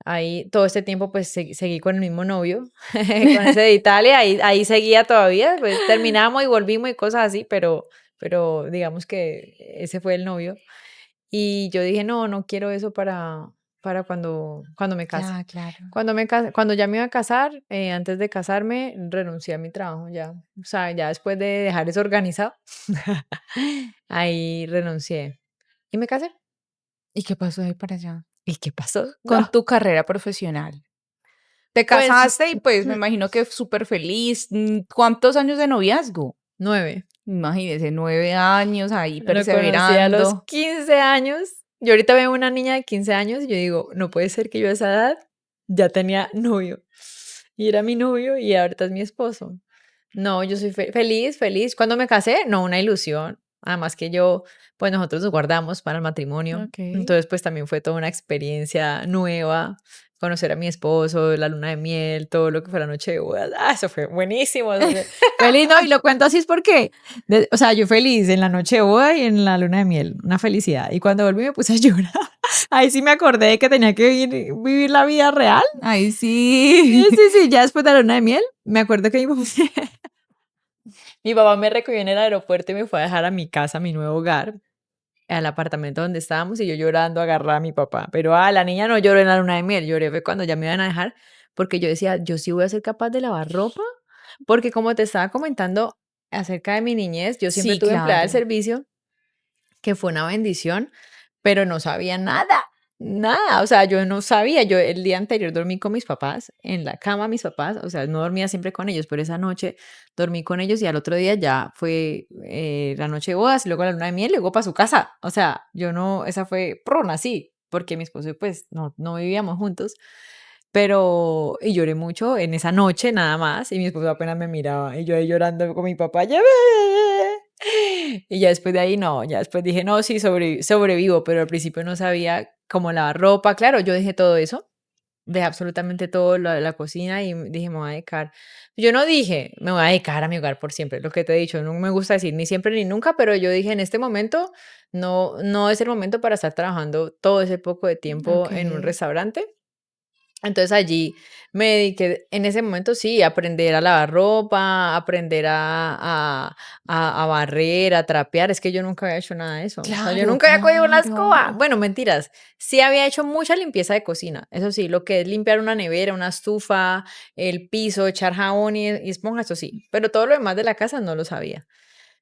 ahí todo este tiempo pues seguí con el mismo novio, con ese de Italia, ahí seguía todavía, pues terminamos y volvimos y cosas así, pero digamos que ese fue el novio. Y yo dije, no, no quiero eso para cuando me case. ya, claro. Cuando ya me iba a casar, antes de casarme, renuncié a mi trabajo ya. O sea, ya después de dejar eso organizado, ahí renuncié. Y me casé. ¿Y qué pasó de ahí para allá? ¿Y qué pasó? Con No, tu carrera profesional. Te pues casaste y pues me imagino que súper feliz. ¿Cuántos años de noviazgo? 9. Imagínese, 9 años ahí Lo conocí a los perseverando. 15 años. Yo ahorita veo una niña de 15 años y yo digo, no puede ser que yo a esa edad ya tenía novio. Y era mi novio y ahorita es mi esposo. No, yo soy feliz, feliz. Cuando me casé, no, una ilusión. Además que pues nosotros nos guardamos para el matrimonio. Ok. Entonces, pues también fue toda una experiencia nueva. Conocer a mi esposo, la luna de miel, todo lo que fue la noche de bodas. Ah, eso fue buenísimo. Feliz, ¿no? Y lo cuento así es porque, o sea, yo feliz en la noche de boda y en la luna de miel. Una felicidad. Y cuando volví me puse a llorar. Ahí sí me acordé de que tenía que vivir la vida real. Ay, Sí, sí. sí, sí, ya después de la luna de miel, me acuerdo que mi papá me recogió en el aeropuerto y me fue a dejar a mi casa, a mi nuevo hogar, al apartamento donde estábamos y yo llorando agarrada a mi papá. Pero la niña no lloró en la luna de miel, lloré fue cuando ya me iban a dejar porque yo decía, yo sí voy a ser capaz de lavar ropa, porque como te estaba comentando acerca de mi niñez, yo siempre Sí, tuve empleada de claro. servicio, que fue una bendición, pero no sabía nada, nada, o sea, yo no sabía, yo el día anterior dormí con mis papás, en la cama de mis papás, o sea, no dormía siempre con ellos, pero esa noche dormí con ellos y al otro día ya fue la noche de bodas y luego la luna de miel, y luego para su casa, o sea, yo no, esa fue prona, así, porque mi esposo pues no vivíamos juntos, pero, y lloré mucho en esa noche nada más, y mi esposo apenas me miraba, y yo ahí llorando con mi papá, ya y ya después de ahí no, ya después dije, no, sí, sobrevivo, pero al principio no sabía cómo lavar ropa. Claro, yo dejé todo eso, dejé absolutamente todo lo de la cocina y dije, me voy a dedicar. Yo no dije, me voy a dedicar a mi hogar por siempre, lo que te he dicho, no me gusta decir ni siempre ni nunca, pero yo dije, en este momento no es el momento para estar trabajando todo ese poco de tiempo en un Ok. restaurante. Entonces allí me dediqué en ese momento sí, a aprender a lavar ropa, aprender a barrer, a trapear. Es que yo nunca había hecho nada de eso. O sea, yo Claro, nunca había cogido una claro. escoba. Bueno, mentiras. Sí había hecho mucha limpieza de cocina. Eso sí, lo que es limpiar una nevera, una estufa, el piso, echar jabón y esponja, eso sí. Pero todo lo demás de la casa no lo sabía.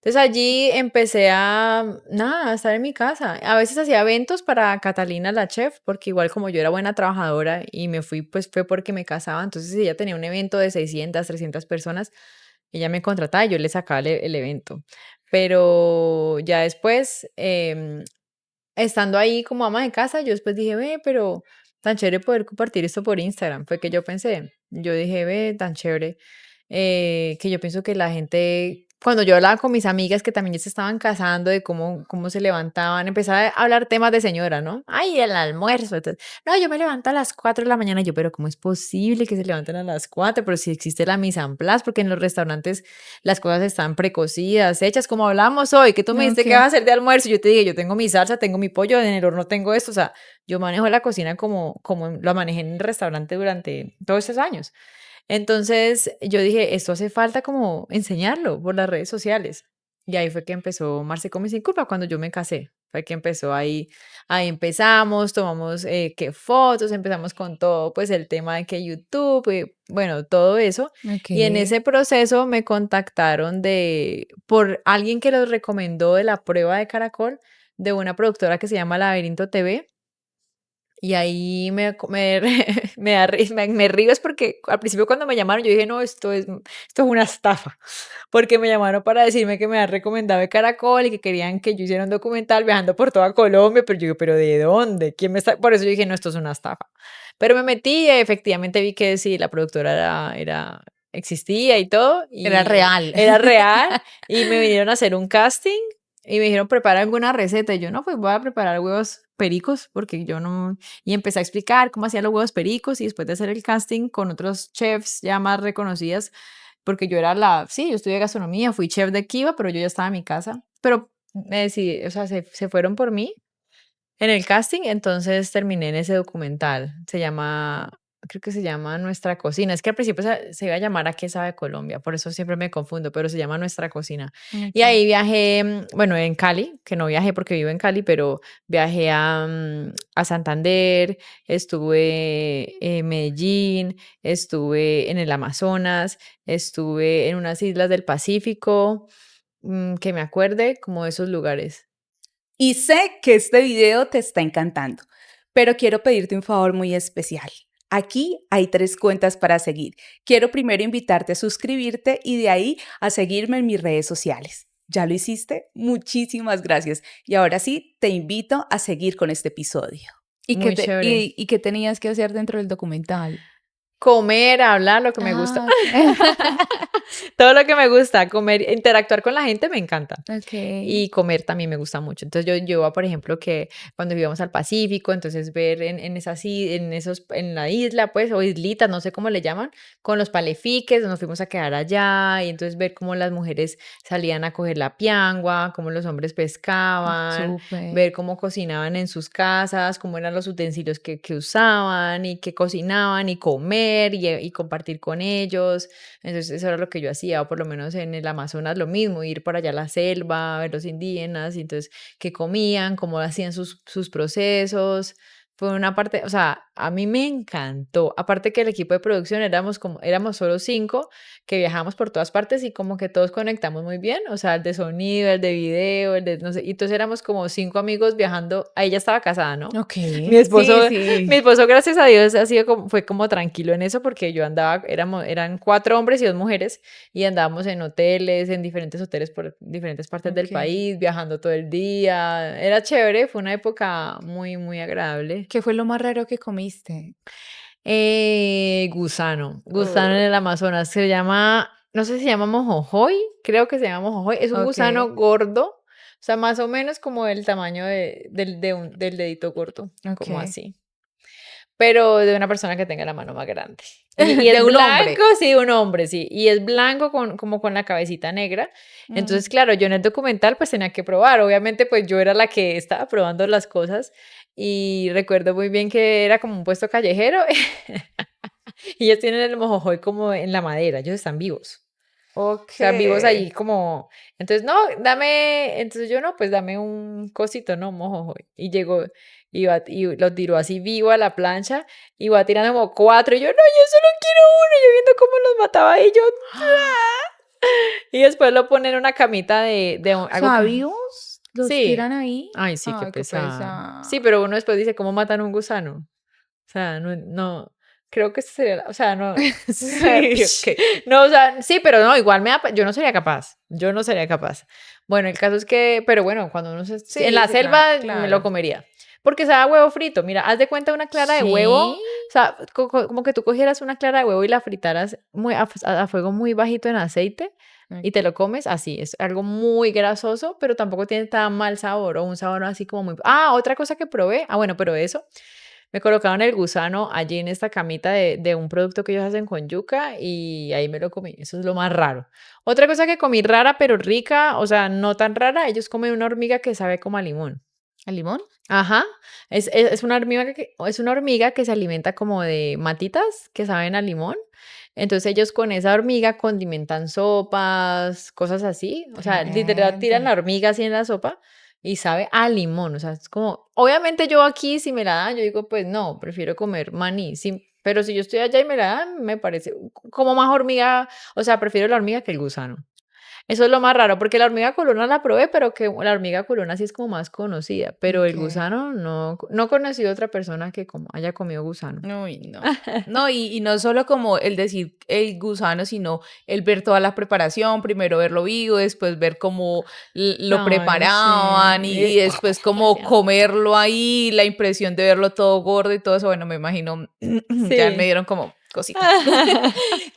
Entonces allí empecé nada, a estar en mi casa. A veces hacía eventos para Catalina, la chef, porque igual como yo era buena trabajadora y me fui, pues fue porque me casaba. Entonces si ella tenía un evento de 600, 300 personas, ella me contrataba y yo le sacaba el evento. Pero ya después, estando ahí como ama de casa, yo después dije, ve, pero tan chévere poder compartir esto por Instagram. Fue que yo pensé, yo dije, ve, tan chévere, que yo pienso que la gente, cuando yo hablaba con mis amigas que también ya se estaban casando, de cómo se levantaban, empezaba a hablar temas de señora, ¿no? Ay, el almuerzo. Entonces, no, yo me levanto a las 4 de la mañana. Yo, pero ¿cómo es posible que se levanten a las 4? Pero si existe la mise en place, porque en los restaurantes las cosas están precocidas, hechas, como hablamos hoy, que tú me dijiste que vas a Ok. hacer de almuerzo, y yo te dije, yo tengo mi salsa, tengo mi pollo, en el horno tengo esto, o sea, yo manejo la cocina como lo manejé en el restaurante durante todos esos años. Entonces yo dije, esto hace falta como enseñarlo por las redes sociales. Y ahí fue que empezó Marce Come Sin Culpa cuando yo me casé. Fue que empezó ahí empezamos, tomamos qué fotos, empezamos con todo, pues el tema de que YouTube, bueno, todo eso. Ok. Y en ese proceso me contactaron por alguien que los recomendó de la prueba de Caracol, de una productora que se llama Laberinto TV. Y ahí me río es porque al principio cuando me llamaron yo dije, no, esto es una estafa, porque me llamaron para decirme que me habían recomendado de Caracol y que querían que yo hiciera un documental viajando por toda Colombia, pero yo digo, ¿pero de dónde? ¿Quién me está? Por eso yo dije, no, esto es una estafa. Pero me metí y efectivamente vi que sí, la productora existía y todo, Era y real. era real, y me vinieron a hacer un casting y me dijeron, prepara alguna receta. Y yo, no, pues voy a preparar huevos pericos, porque yo no, y empecé a explicar cómo hacía los huevos pericos y después de hacer el casting con otros chefs ya más reconocidas, porque yo era sí, yo estudié gastronomía, fui chef de Kiva, pero yo ya estaba en mi casa, pero me decidí, o sea, se fueron por mí en el casting, entonces terminé en ese documental, creo que se llama Nuestra Cocina, es que al principio se iba a llamar ¿A qué sabe Colombia? Por eso siempre me confundo, pero se llama Nuestra Cocina. Y Ok. ahí viajé, bueno, en Cali, que no viajé porque vivo en Cali, pero viajé a Santander, estuve en Medellín, estuve en el Amazonas, estuve en unas islas del Pacífico, que me acuerde, como de esos lugares. Y sé que este video te está encantando, pero quiero pedirte un favor muy especial. Aquí hay 3 cuentas para seguir. Quiero primero invitarte a suscribirte y de ahí a seguirme en mis redes sociales. ¿Ya lo hiciste? Muchísimas gracias. Y ahora sí, te invito a seguir con este episodio. ¿Y qué, Muy chévere. y qué tenías que hacer dentro del documental? Comer, hablar, lo que me gusta. Ah, ok. Todo lo que me gusta, comer, interactuar con la gente me encanta. Ok. Y comer también me gusta mucho. Entonces yo, por ejemplo, que cuando íbamos al Pacífico, entonces ver en la isla, pues, o islitas, no sé cómo le llaman, con los palefiques, nos fuimos a quedar allá, y entonces ver cómo las mujeres salían a coger la piangua, cómo los hombres pescaban, Súper. ver cómo cocinaban en sus casas, cómo eran los utensilios que usaban y que cocinaban y comer y compartir con ellos. Entonces eso era lo que yo hacía, o por lo menos en el Amazonas lo mismo, ir por allá a la selva, ver los indígenas, y entonces qué comían, cómo hacían sus procesos. fue una parte, o sea, a mí me encantó. Aparte que el equipo de producción éramos solo 5 que viajamos por todas partes y como que todos conectamos muy bien. O sea, el de sonido, el de video, el de no sé. Y entonces éramos como 5 amigos viajando. Ahí ya estaba casada, ¿no? Ok, Mi sí, esposo, mi sí. esposo, gracias a Dios, fue como tranquilo en eso porque yo andaba, eran 4 hombres y 2 mujeres y andábamos en hoteles, en diferentes hoteles por diferentes partes del Ok. país, viajando todo el día. Era chévere, fue una época muy, muy agradable. ¿Qué fue lo más raro que comiste? Gusano en Uh, el Amazonas, se llama, no sé si se llama mojojoy, creo que se llama mojojoy, es un ok, gusano gordo, o sea, más o menos como el tamaño del dedito gordo, como ok. así, pero de una persona que tenga la mano más grande. Y De es un blanco, hombre. sí, un hombre, sí, y es blanco como con la cabecita negra. Entonces, Mm, claro, yo en el documental pues tenía que probar, obviamente pues yo era la que estaba probando las cosas y recuerdo muy bien que era como un puesto callejero y ellos tienen el mojojoy como en la madera, ellos están vivos. O ok. sea, vivos ahí como, entonces, no, entonces yo no, pues dame un cosito, no, mojojoy. Y llegó, y lo tiró así vivo a la plancha, y va tirando como 4, y yo, no, yo solo quiero uno, y yo viendo cómo los mataba, y yo, y después lo pone en una camita O algo sea, que, vivos los sí, tiran ahí. ay, sí, qué Ay, qué pesar. Sí, pesar. pero uno después dice, ¿cómo matan un gusano? O sea, no, creo que ese sería, o sea, no, Sí, Sh, ok. no, o sea, sí, pero no, igual yo no sería capaz, yo no sería capaz. Bueno, el caso es que, pero bueno, cuando en Sí, la sí, selva me lo claro. comería, porque sabe a huevo frito, mira, haz de cuenta una clara de huevo, Sí. o sea, como que tú cogieras una clara de huevo y la fritaras a fuego muy bajito en aceite y te Ok. lo comes así, es algo muy grasoso, pero tampoco tiene tan mal sabor o un sabor así como muy... Ah, otra cosa que probé, bueno, pero eso. Me colocaron el gusano allí en esta camita de un producto que ellos hacen con yuca y ahí me lo comí. Eso es lo más raro. Otra cosa que comí rara pero rica, o sea, no tan rara, ellos comen una hormiga que sabe como a limón. ¿El limón? Ajá, es una hormiga que se alimenta como de matitas que saben a limón. Entonces ellos con esa hormiga condimentan sopas, cosas así. O sea, literal tiran Tremendo. la hormiga así en la sopa y sabe a limón. O sea, es como, obviamente yo aquí si me la dan, yo digo, pues no, prefiero comer maní. Sí, pero si yo estoy allá y me la dan, me parece como más hormiga, o sea, prefiero la hormiga que el gusano. Eso es lo más raro, porque la hormiga culona la probé, pero que la hormiga culona sí es como más conocida, pero el Ok. gusano no conocí a otra persona que como haya comido gusano. Uy, no. No, y no solo como el decir el gusano, sino el ver toda la preparación, primero verlo vivo, después ver cómo lo Ay, sí. preparaban y después como Hacían. comerlo ahí, la impresión de verlo todo gordo y todo eso, bueno, me imagino, ya me Sí. dieron como cosita.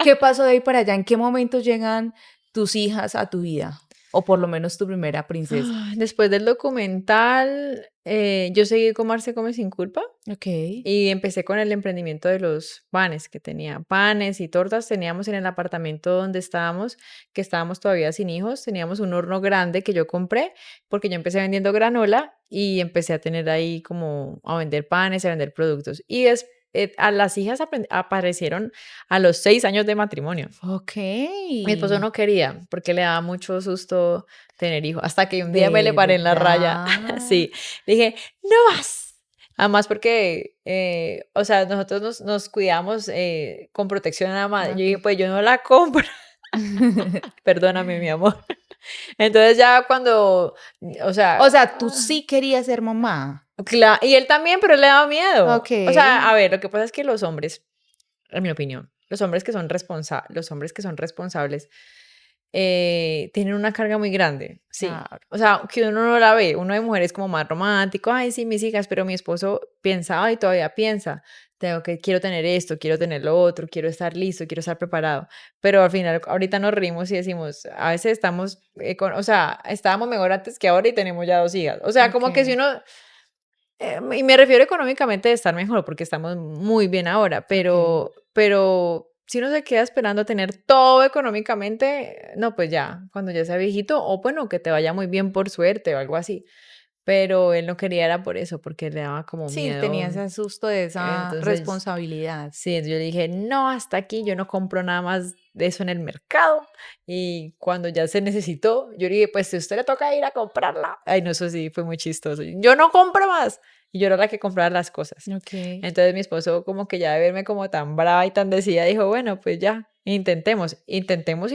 ¿Qué pasó de ahí para allá? ¿En qué momento llegan tus hijas a tu vida? O por lo menos tu primera princesa. Después del documental, yo seguí con Marce Come Sin Culpa Ok. y empecé con el emprendimiento de los panes que tenía. Panes y tortas teníamos en el apartamento donde estábamos, que estábamos todavía sin hijos. Teníamos un horno grande que yo compré porque yo empecé vendiendo granola y empecé a tener ahí como a vender panes, a vender productos. Y a las hijas aparecieron a los 6 años de matrimonio. Ok. Mi esposo no quería porque le daba mucho susto tener hijos. Hasta que un día me le De paré en la raya. verdad. Sí, le dije, no más. Además porque, o sea, nosotros nos cuidamos con protección a la madre. Yo dije, Ok. pues yo no la compro. Perdóname, mi amor. Entonces ya cuando, o sea, O sea, tú sí querías ser mamá. y él también, pero él le daba miedo. O sea, Okey. a ver, lo que pasa es que los hombres, en mi opinión, los hombres que son responsables tienen una carga muy grande, sí. Claro. O sea, que uno no la ve, uno de mujeres como más romántico, ay, sí, mis hijas, pero mi esposo pensaba y todavía piensa, quiero tener esto, quiero tener lo otro, quiero estar listo, quiero estar preparado. Pero al final, ahorita nos rimos y decimos, a veces estamos, o sea, estábamos mejor antes que ahora y tenemos ya 2 hijas. O sea, como que si Okey, uno, y me refiero económicamente de estar mejor, porque estamos muy bien ahora, okey. pero si uno se queda esperando a tener todo económicamente, no, pues ya, cuando ya sea viejito, o bueno, que te vaya muy bien por suerte o algo así. Pero él no quería era por eso, porque le daba como Sí, miedo. tenía ese susto de esa Entonces, responsabilidad. sí, yo dije, no, hasta aquí, yo no compro nada más de eso en el mercado. Y cuando ya se necesitó, yo dije, pues si a usted le toca ir a comprarla. Ay, no, eso sí, fue muy chistoso. Yo no compro más. y yo era la que compraba las cosas. Ok. Entonces mi esposo como que ya de verme como tan brava y tan decidida dijo, bueno, pues ya, intentemos y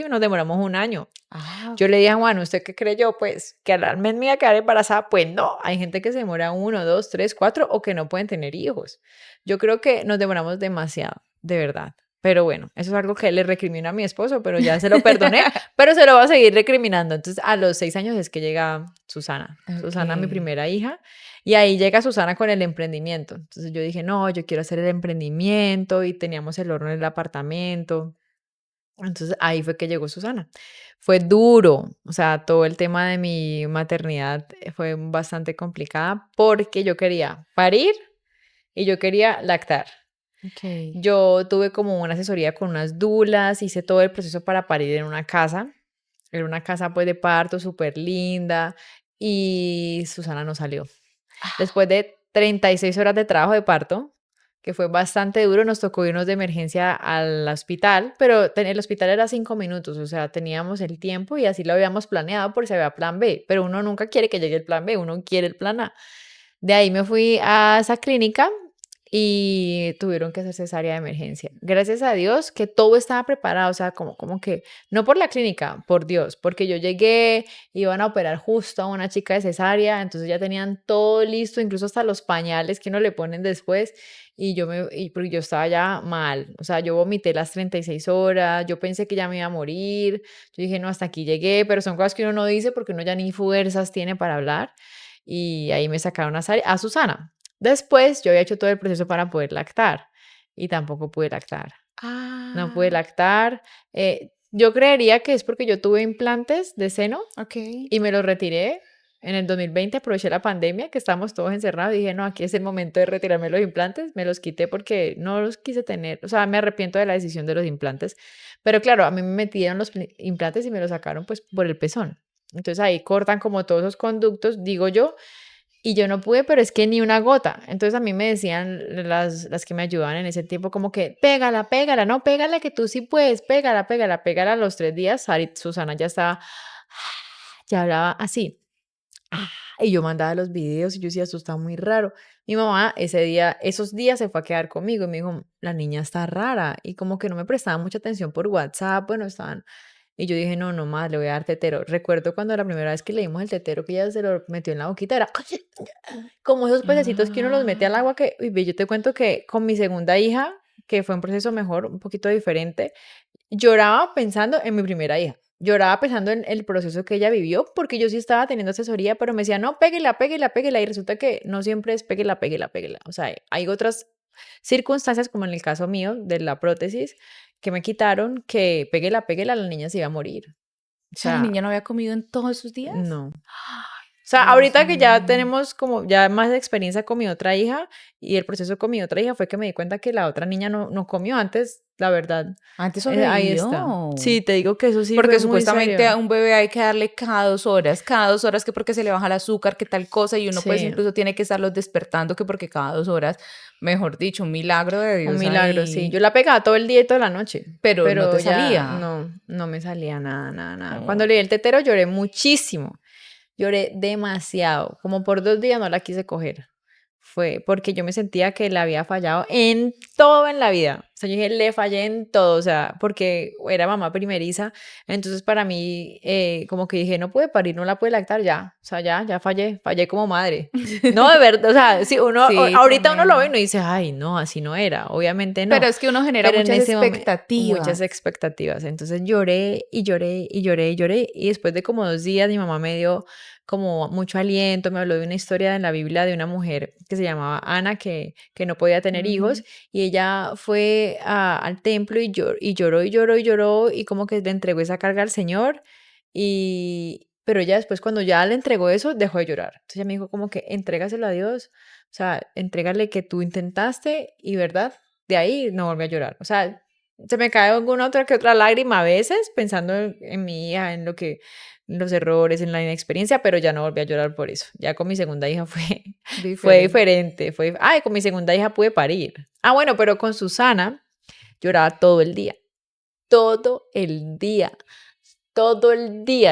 nos demoramos un año. Ah, Yo le dije a Juan, ¿usted qué creyó? Pues que al mes me iba a quedar embarazada. Pues no, hay gente que se demora 1, 2, 3, 4 o que no pueden tener hijos. Yo creo que nos demoramos demasiado, de verdad. Pero bueno, eso es algo que le recrimino a mi esposo, pero ya se lo perdoné, pero se lo va a seguir recriminando. Entonces, a los 6 años es que llega Susana. ok. Susana, mi primera hija, y ahí llega Susana con el emprendimiento. Entonces yo dije, no, yo quiero hacer el emprendimiento y teníamos el horno en el apartamento. Entonces ahí fue que llegó Susana. Fue duro, o sea, todo el tema de mi maternidad fue bastante complicada porque yo quería parir y yo quería lactar. Ok. Yo tuve como una asesoría con unas dulas, hice todo el proceso para parir en una casa. Era una casa pues de parto súper linda y Susana no salió. Después de 36 horas de trabajo de parto, que fue bastante duro, nos tocó irnos de emergencia al hospital, pero el hospital era 5 minutos, o sea, teníamos el tiempo y así lo habíamos planeado por si había plan B, pero uno nunca quiere que llegue el plan B, uno quiere el plan A. De ahí me fui a esa clínica y tuvieron que hacer cesárea de emergencia. Gracias a Dios que todo estaba preparado, o sea, como que, no por la clínica, por Dios, porque yo llegué, iban a operar justo a una chica de cesárea, entonces ya tenían todo listo, incluso hasta los pañales que uno le ponen después, porque yo estaba ya mal, o sea, yo vomité las 36 horas, yo pensé que ya me iba a morir, yo dije, no, hasta aquí llegué, pero son cosas que uno no dice porque uno ya ni fuerzas tiene para hablar, y ahí me sacaron a Susana. Después yo había hecho todo el proceso para poder lactar y tampoco pude lactar. No pude Ah, lactar. Yo creería que es porque yo tuve implantes de seno ok. y me los retiré en el 2020. Aproveché la pandemia, que estábamos todos encerrados y dije, no, aquí es el momento de retirarme los implantes. Me los quité porque no los quise tener. O sea, me arrepiento de la decisión de los implantes. Pero claro, a mí me metieron los implantes y me los sacaron pues por el pezón. Entonces ahí cortan como todos esos conductos, digo yo, y yo no pude, pero es que ni una gota. Entonces a mí me decían las que me ayudaban en ese tiempo como que, pégala, pégala, no, pégala que tú sí puedes, pégala, pégala, pégala. A los 3 días, Susana ya estaba, ya hablaba así. Y yo mandaba los videos y yo decía, esto está muy raro. Mi mamá esos días se fue a quedar conmigo y me dijo, la niña está rara. Y como que no me prestaba mucha atención por WhatsApp, bueno, estaban. Y yo dije, no, no más, le voy a dar tetero. Recuerdo cuando la primera vez que le dimos el tetero que ella se lo metió en la boquita, era como esos pececitos que uno los mete al Ah, agua que, uy, ve, yo te cuento que con mi segunda hija, que fue un proceso mejor, un poquito diferente, lloraba pensando en mi primera hija. Lloraba pensando en el proceso que ella vivió, porque yo sí estaba teniendo asesoría, pero me decía, no, péguela, péguela, péguela. Y resulta que no siempre es péguela, péguela, péguela. O sea, hay otras circunstancias, como en el caso mío de la prótesis, que me quitaron, que péguela, péguela, la niña se iba a morir. O o sea, la sea, niña no había comido en todos esos días. no. O sea, Dios ahorita que ya mío. tenemos como ya más experiencia con mi otra hija y el proceso con mi otra hija fue que me di cuenta que la otra niña no comió antes, la verdad. Antes Ahí está. sobrevivió. Sí, te digo que eso sí fue Porque muy supuestamente serio. a un bebé hay que darle cada 2 horas, que porque se le baja el azúcar, que tal cosa, y uno pues Sí, incluso tiene que estarlos despertando, que porque cada 2 horas, mejor dicho, un milagro de un Dios milagro, sí. Yo ahí, la pegaba todo el día y toda la noche, pero no pero te ya salía. no me salía nada, nada, nada. Cuando Oh. le di el tetero lloré muchísimo. Lloré demasiado, como por 2 días no la quise coger. Fue porque yo me sentía que le había fallado en todo en la vida. O sea, yo dije, le fallé en todo, o sea, porque era mamá primeriza. Entonces, para mí, como que dije, no puede parir, no la puede lactar, ya. O sea, ya fallé como madre. No, de verdad, o sea, si uno, Sí, ahorita uno lo ve y tremendo. uno dice, ay, no, así no era. Obviamente Pero no. es que uno genera Pero en muchas ese momento, muchas expectativas. expectativas. Entonces lloré y lloré y lloré y lloré. Y después de como 2 días, mi mamá me dio como mucho aliento, me habló de una historia en la Biblia de una mujer que se llamaba Ana, que no podía tener hijos, Ujú. y ella fue al templo y lloró y lloró y lloró, y como que le entregó esa carga al Señor, pero ella después cuando ya le entregó eso, dejó de llorar. Entonces ella me dijo como que entrégaselo a Dios, o sea, entrégale que tú intentaste y verdad, de ahí no volví a llorar. O sea, se me cae alguna otra que otra lágrima a veces pensando en mi hija, en lo que los errores, en la inexperiencia, pero ya no volví a llorar por eso. Ya con mi segunda hija fue Diferente. diferente. Ay, con mi segunda hija pude parir. Ah, bueno, pero con Susana lloraba todo el día, todo el día.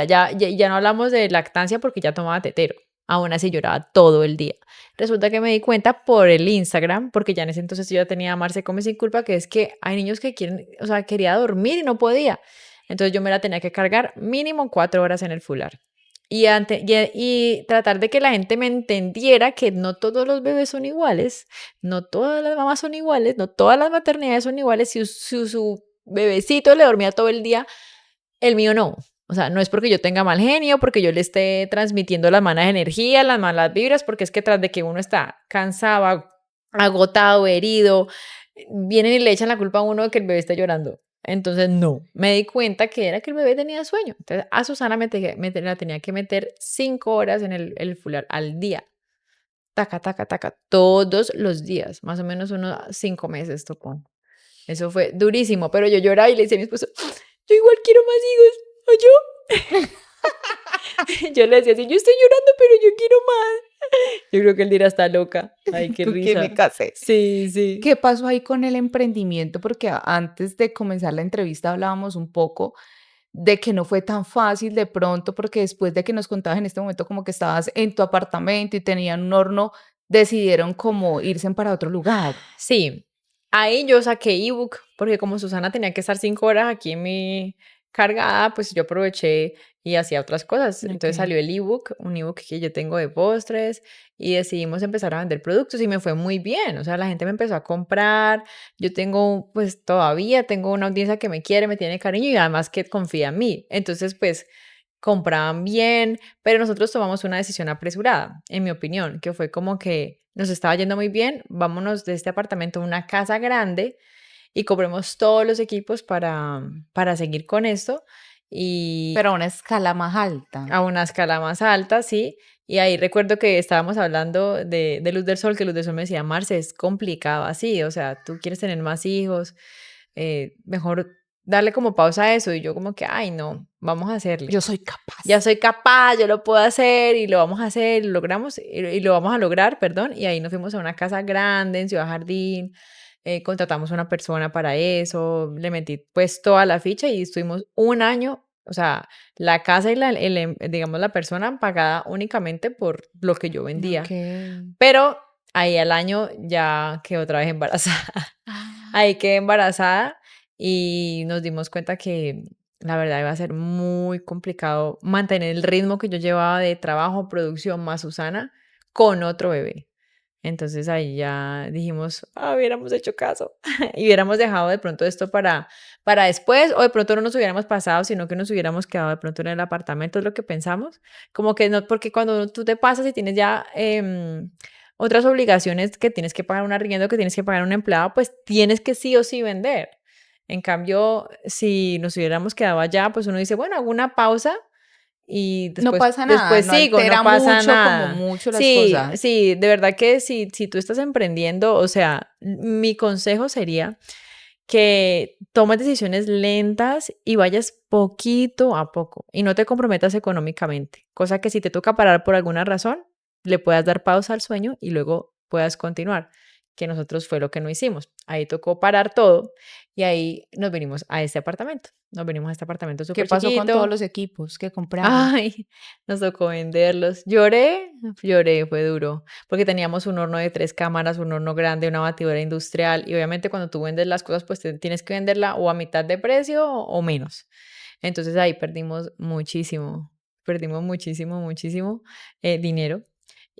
Ya no hablamos de lactancia porque ya tomaba tetero. Aún así lloraba todo el día. Resulta que me di cuenta por el Instagram, porque ya en ese entonces yo ya tenía Marce Come Sin Culpa, que es que hay niños que quieren, o sea, quería dormir y no podía. Entonces yo me la tenía que cargar mínimo 4 horas en el fular. Y tratar de que la gente me entendiera que no todos los bebés son iguales, no todas las mamás son iguales, no todas las maternidades son iguales. Si su bebecito le dormía todo el día, el mío no. O sea, no es porque yo tenga mal genio, porque yo le esté transmitiendo las malas energías, las malas vibras, porque es que tras de que uno está cansado, agotado, herido, vienen y le echan la culpa a uno de que el bebé está llorando. Entonces, no, me di cuenta que era que el bebé tenía sueño. Entonces, a Susana la tenía que meter 5 horas en el fular al día. Taca, taca, taca, todos los días, más o menos unos 5 meses tocó. Eso fue durísimo, pero yo lloraba y le decía a mi esposo, yo igual quiero más hijos, o yo. Yo le decía así, yo estoy llorando, pero yo quiero más. Yo creo que él dirá, está loca. Ay, qué ¿Con quién me risa. casé? Sí, sí. ¿Qué pasó ahí con el emprendimiento? Porque antes de comenzar la entrevista hablábamos un poco de que no fue tan fácil de pronto, porque después de que nos contabas en este momento como que estabas en tu apartamento y tenían un horno, decidieron como irse para otro lugar. Sí, ahí yo saqué ebook, porque como Susana tenía que estar 5 horas aquí en mi cargada, pues yo aproveché y hacía otras cosas. Entonces Ok. salió el ebook, un ebook que yo tengo de postres, y decidimos empezar a vender productos y me fue muy bien. O sea, la gente me empezó a comprar. Yo tengo, pues todavía tengo una audiencia que me quiere, me tiene cariño y además que confía en mí. Entonces, pues compraban bien, pero nosotros tomamos una decisión apresurada, en mi opinión, que fue como que nos estaba yendo muy bien, vámonos de este apartamento a una casa grande y compremos todos los equipos para seguir con esto y Pero a una escala más alta. a una escala más alta, sí. Y ahí recuerdo que estábamos hablando de Luz del Sol, que Luz del Sol me decía, Marce, es complicado así, o sea, tú quieres tener más hijos, mejor darle como pausa a eso. Y yo como que, ay, no, vamos a hacerle. Yo soy Ya capaz. soy capaz, yo lo puedo hacer y lo vamos a hacer, y lo logramos y lo vamos a lograr, perdón. Y ahí nos fuimos a una casa grande en Ciudad Jardín, contratamos una persona para eso, le metí pues toda la ficha y estuvimos un año, o sea, la casa y digamos la persona pagada únicamente por lo que yo vendía. Ok. Pero ahí al año ya quedé otra vez embarazada. Ah. Ahí quedé embarazada y nos dimos cuenta que la verdad iba a ser muy complicado mantener el ritmo que yo llevaba de trabajo, producción más Susana con otro bebé. Entonces ahí ya dijimos, ah, hubiéramos hecho caso y hubiéramos dejado de pronto esto para después o de pronto no nos hubiéramos pasado, sino que nos hubiéramos quedado de pronto en el apartamento, es lo que pensamos. Como que no, porque cuando tú te pasas y tienes ya otras obligaciones que tienes que pagar un arriendo, que tienes que pagar un empleado, pues tienes que sí o sí vender. En cambio, si nos hubiéramos quedado allá, pues uno dice, bueno, hago una pausa y No después, pasa nada, después no sigo, no altera pasa mucho, como nada. mucho las Sí, cosas. sí, de verdad que si tú estás emprendiendo, o sea, mi consejo sería que tomes decisiones lentas y vayas poquito a poco y no te comprometas económicamente, cosa que si te toca parar por alguna razón, le puedas dar pausa al sueño y luego puedas continuar, que nosotros fue lo que no hicimos. Ahí tocó parar todo y ahí nos venimos a este apartamento. Nos venimos a este apartamento ¿Qué súper pasó con todos chiquito. los equipos que compraron? Ay, nos tocó venderlos. Lloré, lloré, fue duro, porque teníamos un horno de 3 cámaras, un horno grande, una batidora industrial, y obviamente cuando tú vendes las cosas, pues tienes que venderla o a mitad de precio o menos. Entonces ahí perdimos muchísimo, muchísimo dinero.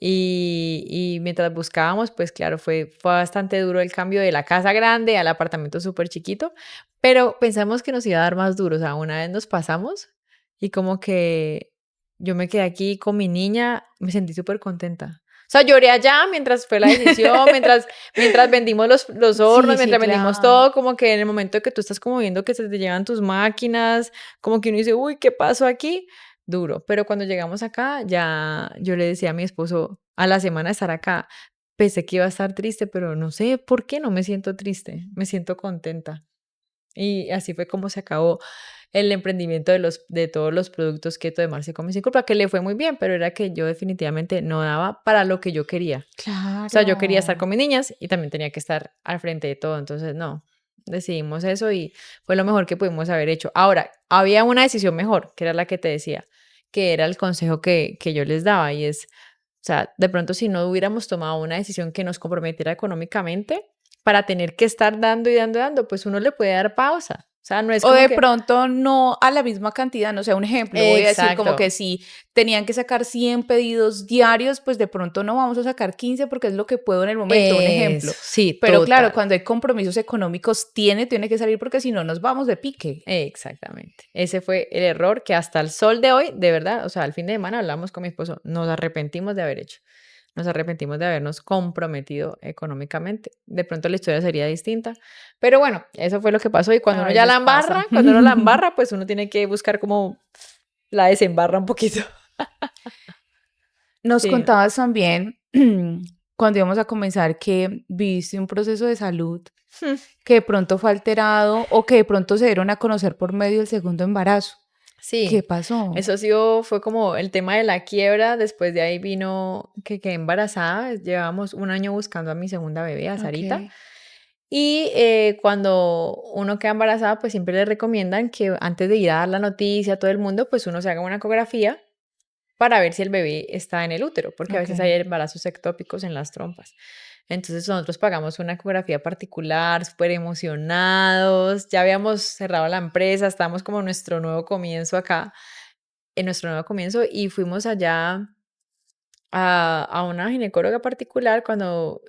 Y mientras buscábamos, pues claro, fue bastante duro el cambio de la casa grande al apartamento súper chiquito, pero pensamos que nos iba a dar más duro. O sea, una vez nos pasamos y como que yo me quedé aquí con mi niña, me sentí súper contenta. O sea, lloré allá mientras fue la decisión, mientras vendimos los Sí, hornos, sí, mientras vendimos claro. todo, como que en el momento que tú estás como viendo que se te llevan tus máquinas, como que uno dice, uy, ¿qué pasó aquí? Duro. Pero cuando llegamos acá, ya yo le decía a mi esposo, a la semana de estar acá, pensé que iba a estar triste, pero no sé por qué no me siento triste, me siento contenta. Y así fue como se acabó el emprendimiento de todos los productos keto de Marce Come Sin Culpa, que le fue muy bien, pero era que yo definitivamente no daba para lo que yo quería. O sea, yo quería estar Claro. con mis niñas y también tenía que estar al frente de todo, entonces no, decidimos eso y fue lo mejor que pudimos haber hecho. Ahora, había una decisión mejor, que era la que te decía, que era el consejo que yo les daba y es, sea, de pronto si no hubiéramos tomado una decisión que nos comprometiera económicamente, para tener que estar dando y dando y dando, pues uno le puede dar pausa. O sea, no es O como de que... pronto no a la misma cantidad, no sé, un ejemplo, voy a decir como que Exacto. si tenían que sacar 100 pedidos diarios, pues de pronto no vamos a sacar 15 porque es lo que puedo en el momento, un Eso, ejemplo. sí, Pero claro, total. cuando hay compromisos económicos, tiene que salir porque si no nos vamos de pique. Exactamente. Ese fue el error que hasta el sol de hoy, de verdad, o sea, al fin de semana hablamos con mi esposo, nos arrepentimos de haber hecho. Nos arrepentimos de habernos comprometido económicamente. De pronto la historia sería distinta. Pero bueno, eso fue lo que pasó. Y cuando A uno ya la veces pasa. embarra, cuando uno la embarra, pues uno tiene que buscar cómo la desembarra un poquito. Nos Sí. contabas también cuando íbamos a comenzar que viviste un proceso de salud que de pronto fue alterado o que de pronto se dieron a conocer por medio del segundo embarazo. ¿Qué Sí, pasó? eso sí fue como el tema de la quiebra. Después de ahí vino que quedé embarazada. Llevábamos un año buscando a mi segunda bebé, a Sarita. Ok. Y cuando uno queda embarazada, pues siempre le recomiendan que antes de ir a dar la noticia a todo el mundo, pues uno se haga una ecografía para ver si el bebé está en el útero, porque a veces hay Ok. embarazos ectópicos en las trompas. Entonces nosotros pagamos una ecografía particular, súper emocionados, ya habíamos cerrado la empresa, estábamos como en nuestro nuevo comienzo acá, en nuestro nuevo comienzo, y fuimos allá a una ginecóloga particular cuando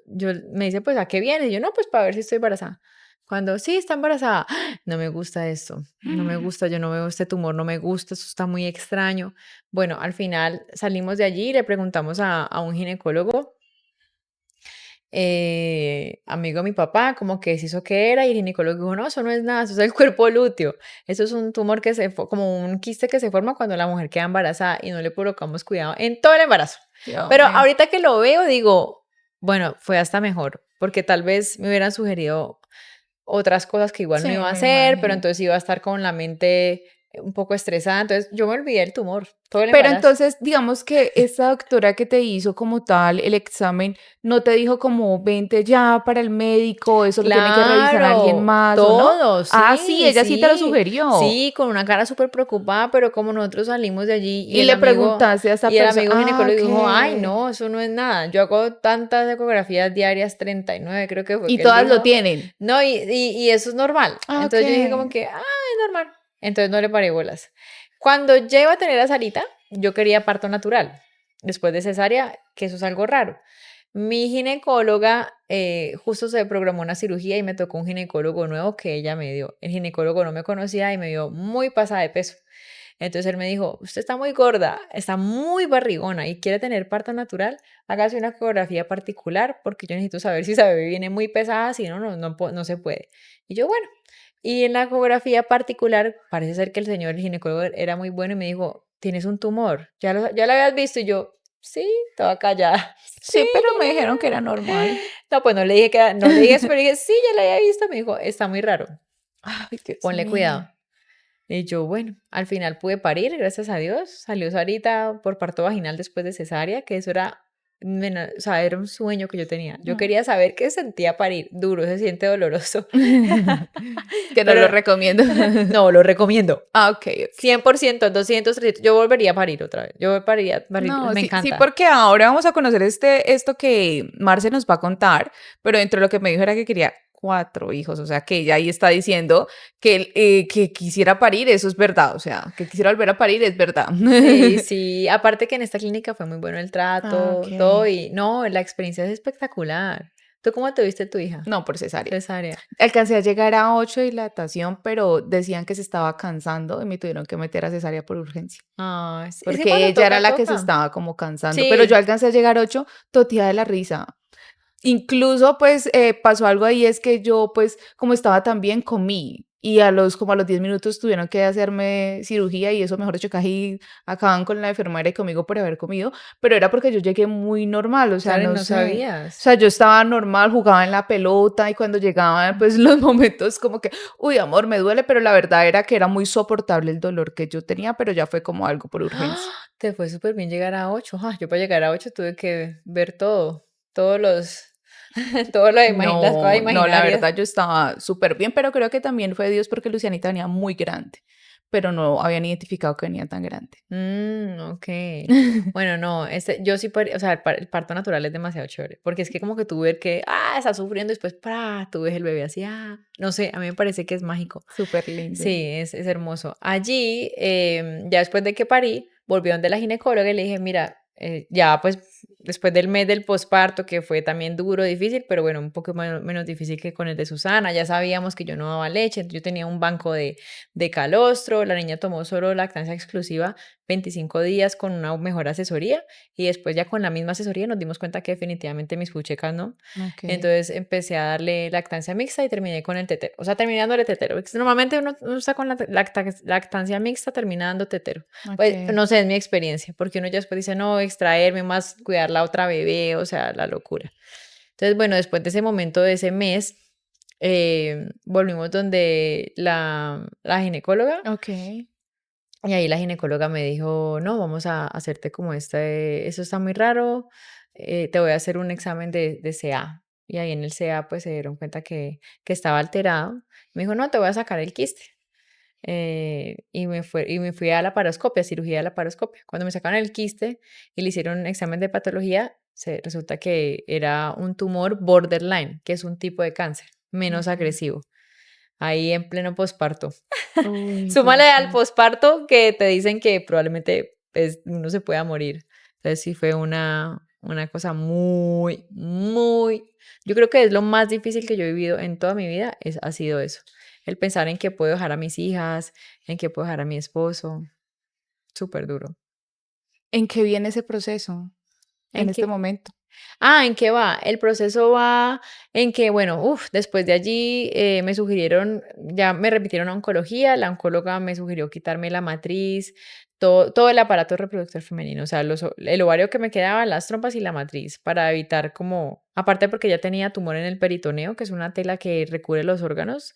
me dice, pues, ¿a qué viene? Y yo, no, pues, para ver si estoy embarazada. Cuando, sí, está embarazada. "Ah, no me gusta esto, no me gusta, yo no veo este tumor, no me gusta, eso está muy extraño". Bueno, al final salimos de allí y le preguntamos a un ginecólogo, amigo de mi papá, como que si eso qué era, y el ginecólogo dijo, no, eso no es nada, eso es el cuerpo lúteo, eso es un tumor como un quiste que se forma cuando la mujer queda embarazada y no le colocamos cuidado en todo el embarazo. Dios Pero mío. ahorita que lo veo, digo, bueno, fue hasta mejor, porque tal vez me hubieran sugerido otras cosas que igual no Sí, iba a me hacer, pero imagino. entonces iba a estar con la mente un poco estresada, entonces yo me olvidé del tumor, todo el Pero embarazo. entonces, digamos que esta doctora que te hizo como tal el examen, ¿no te dijo como vente ya para el médico, eso lo tiene que revisar alguien Claro, más o no? todo, Ah, sí, sí, ella sí te lo sí, sugirió. sí, con una cara súper preocupada, pero como nosotros salimos de allí Y le preguntaste a esta y el persona, amigo ah, ginecólogo dijo, ay, ok. no, eso no es nada, yo hago tantas ecografías diarias, 39 creo que fue Y que él todas lo dijo, tienen. no, y eso es normal, Ah, ok. entonces yo dije como que, ah, es normal, entonces no le paré bolas. Cuando llego a tener a Sarita, yo quería parto natural, después de cesárea, que eso es algo raro. Mi ginecóloga justo se programó una cirugía y me tocó un ginecólogo nuevo que ella me dio. El ginecólogo no me conocía y me dio muy pasada de peso. Entonces él me dijo, usted está muy gorda, está muy barrigona y quiere tener parto natural, hágase una ecografía particular porque yo necesito saber si esa bebé viene muy pesada, si no, no se puede. Y yo, bueno, y en la ecografía particular parece ser que el señor el ginecólogo era muy bueno y me dijo, tienes un tumor, ya lo habías visto y yo, sí, estaba callada. Sí, Sí, pero ya me la dijeron que era había. normal. No, pues no le dije eso, pero dije, sí, ya la había visto. Me dijo, está muy raro, Ay, Dios ponle mío. cuidado. Y yo, bueno, al final pude parir, gracias a Dios. Salió Sarita por parto vaginal después de cesárea, que eso era, o sea, era un sueño que yo tenía. Yo Mm. quería saber qué sentía parir. Duro, se siente doloroso. Que no lo Pero recomiendo. no, lo recomiendo. Ah, ok, ok. 100%, 200, 300. Yo volvería a parir otra vez. Yo volvería a parir, No, me sí, sí, encanta. porque ahora vamos a conocer esto que Marce nos va a contar, pero dentro de lo que me dijo era que quería 4 hijos, o sea, que ella ahí está diciendo que quisiera parir, eso es verdad, o sea, que quisiera volver a parir es verdad. Sí, sí, aparte que en esta clínica fue muy bueno el Ah, trato, todo ok. y no, la experiencia es espectacular. ¿Tú cómo te viste tu hija? No, por cesárea. Cesárea. Alcancé a llegar a 8 de dilatación, pero decían que se estaba cansando y me tuvieron que meter a cesárea por urgencia. Ay, sí, es que Porque cuando ella era toca, la que se toca. estaba como cansando, pero yo Sí, alcancé a llegar a 8 totía de la risa. Incluso, pues, pasó algo ahí, es que yo, pues, como estaba tan bien, comí, y como a los 10 minutos tuvieron que hacerme cirugía, y eso, mejor dicho, casi acaban con la enfermera y conmigo por haber comido, pero era porque yo llegué muy normal, o sea, claro, y no no sé. O sabías. sea, yo estaba normal, jugaba en la pelota, y cuando llegaban, pues, los momentos como que: "Uy, amor, me duele", pero la verdad era que era muy soportable el dolor que yo tenía, pero ya fue como algo por ¡Ah! urgencia. Te fue súper bien llegar a 8. Yo para llegar a 8 tuve que ver todo, todos los, las cosas No, no, la imaginarias. verdad yo estaba súper bien, pero creo que también fue Dios porque Lucianita venía muy grande. pero no habían identificado que venía tan grande. Ok. Bueno, no, yo sí, o sea, el parto natural es demasiado chévere, porque es que como que tú ves que, está sufriendo y después, tú ves el bebé así, no sé, a mí me parece que es mágico. Súper lindo. Sí, es hermoso. Allí, ya después de que parí, volví donde la ginecóloga y le dije, mira, ya pues después del mes del posparto, que fue también duro, difícil, pero bueno, un poco menos difícil que con el de Susana, ya sabíamos que yo no daba leche, entonces yo tenía un banco de calostro, la niña tomó solo lactancia exclusiva 25 días con una mejor asesoría y después ya con la misma asesoría nos dimos cuenta que definitivamente mis puchecas no. Okay. Entonces empecé a darle lactancia mixta y terminé con el tetero. O sea, terminé dándole tetero. Normalmente uno está con la lactancia mixta terminando tetero. Pues Okay. no sé, es mi experiencia, porque uno ya después dice, no, extraerme más, cuidar la otra bebé, o sea, la locura. Entonces, bueno, después de ese momento, de ese mes, volvimos donde la ginecóloga. Okay. Y ahí la ginecóloga me dijo, no, vamos a hacerte como eso está muy raro, te voy a hacer un examen de CA. Y ahí en el CA pues se dieron cuenta que estaba alterado. Me dijo, no, te voy a sacar el quiste. Y me fui a la laparoscopia, cirugía de laparoscopia. Cuando me sacaron el quiste y le hicieron un examen de patología, resulta que era un tumor borderline, que es un tipo de cáncer menos Okay. agresivo, ahí en pleno posparto. Uy, Súmale al Dios. posparto que te dicen que probablemente pues, uno se pueda morir. Entonces sí fue una cosa muy, muy... Yo creo que es lo más difícil que yo he vivido en toda mi vida, ha sido eso. El pensar en que puedo dejar a mis hijas, en que puedo dejar a mi esposo. Súper duro. ¿En qué viene ese proceso en ¿En este qué? momento? ¿En qué va? El proceso va en que, bueno, después de allí me sugirieron, ya me repitieron a oncología, la oncóloga me sugirió quitarme la matriz, todo el aparato reproductor femenino, o sea, el ovario que me quedaba, las trompas y la matriz, para evitar como, aparte porque ya tenía tumor en el peritoneo, que es una tela que recubre los órganos,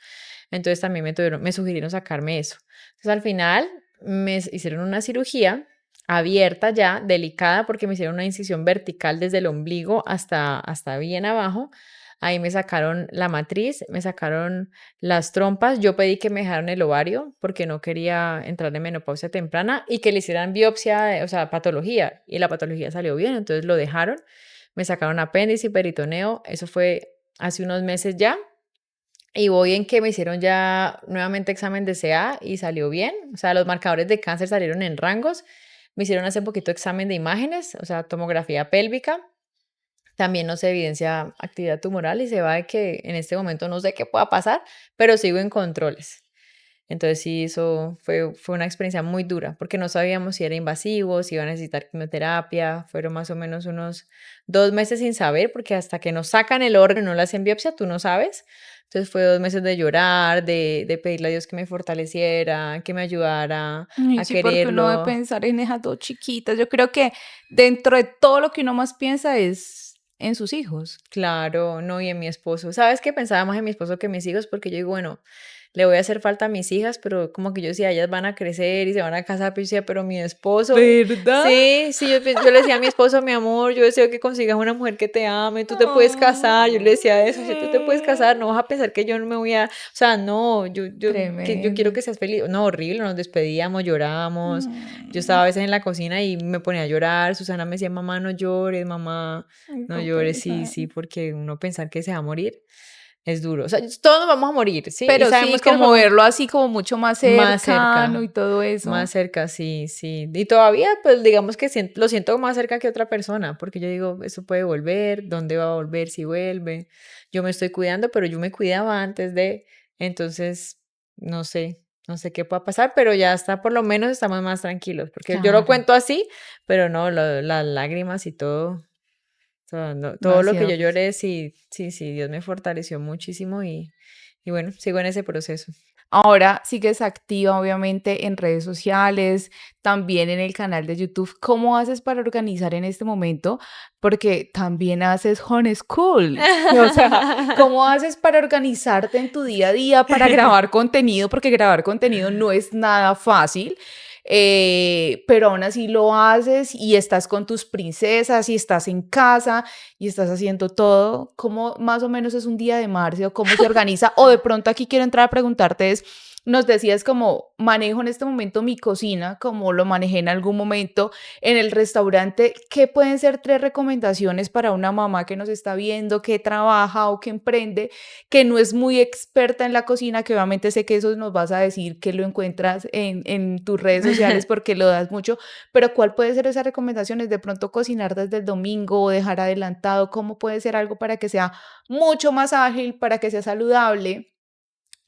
entonces también me sugirieron sacarme eso. Entonces al final me hicieron una cirugía abierta ya, delicada, porque me hicieron una incisión vertical desde el ombligo hasta bien abajo. Ahí me sacaron la matriz, me sacaron las trompas. Yo pedí que me dejaran el ovario porque no quería entrar en menopausia temprana y que le hicieran biopsia, o sea, patología. Y la patología salió bien, entonces lo dejaron. Me sacaron apéndice y peritoneo. Eso fue hace unos meses ya. Y voy en que me hicieron ya nuevamente examen de CA y salió bien. O sea, los marcadores de cáncer salieron en rangos. Me hicieron hace poquito examen de imágenes, o sea, tomografía pélvica. También no se evidencia actividad tumoral y se va de que en este momento no sé qué pueda pasar, pero sigo en controles. Entonces sí, eso fue una experiencia muy dura, porque no sabíamos si era invasivo, si iba a necesitar quimioterapia. Fueron más o menos unos 2 meses sin saber, porque hasta que nos sacan el órgano y no le hacen biopsia, tú no sabes. Entonces fue 2 meses de llorar, de pedirle a Dios que me fortaleciera, que me ayudara Ay, a sí, porque uno debe quererlo. pensar en esas dos chiquitas. Yo creo que dentro de todo lo que uno más piensa es en sus hijos. Claro, no, y en mi esposo. ¿Sabes qué? Pensaba más en mi esposo que en mis hijos, porque yo digo, bueno, le voy a hacer falta a mis hijas, pero como que yo decía, ellas van a crecer y se van a casar, pero yo decía, pero mi esposo, ¿Verdad? sí, sí, yo le decía a mi esposo, mi amor, yo deseo que consigas una mujer que te ame, tú te puedes casar, yo le decía eso, si tú te puedes casar, no vas a pensar que yo no me voy a, o sea, no, yo quiero Tremendo. que seas feliz. No, horrible, nos despedíamos, llorábamos, yo Mm. estaba a veces en la cocina y me ponía a llorar, Susana me decía, mamá, no llores, mamá. Ay, No qué llores, sí, pesa. sí, porque uno pensar que se va a morir es duro. O sea, todos nos vamos a morir, ¿sí? Y Pero sí, sabemos que nos como vamos verlo así como mucho más más cercano y cerca, todo eso. más cerca, sí, sí. Y todavía, pues digamos que lo siento más cerca que otra persona, porque yo digo, eso puede volver, ¿dónde va a volver si vuelve? Yo me estoy cuidando, pero yo me cuidaba antes entonces, no sé qué pueda pasar, pero ya está, por lo menos estamos más tranquilos, porque yo lo Claro, cuento así, pero no, las lágrimas y todo. Sea, no ha todo lo que sido yo fácil. lloré, sí, sí, sí, Dios me fortaleció muchísimo y bueno, sigo en ese proceso. Ahora sigues activa, obviamente, en redes sociales, también en el canal de YouTube. ¿Cómo haces para organizar en este momento? Porque también haces homeschool. O sea, ¿cómo haces para organizarte en tu día a día, para grabar contenido? Porque grabar contenido no es nada fácil. Pero aún así lo haces y estás con tus princesas y estás en casa y estás haciendo todo. ¿Cómo más o menos es un día de Marce o cómo se organiza? O de pronto aquí quiero entrar a preguntarte es, Nos decías como manejo en este momento mi cocina, como lo manejé en algún momento en el restaurante. ¿Qué pueden ser 3 recomendaciones para una mamá que nos está viendo, que trabaja o que emprende, que no es muy experta en la cocina? Que obviamente sé que eso nos vas a decir que lo encuentras en tus redes sociales porque lo das mucho, pero ¿cuál puede ser esas recomendaciones? De pronto cocinar desde el domingo o dejar adelantado, ¿cómo puede ser algo para que sea mucho más ágil, para que sea saludable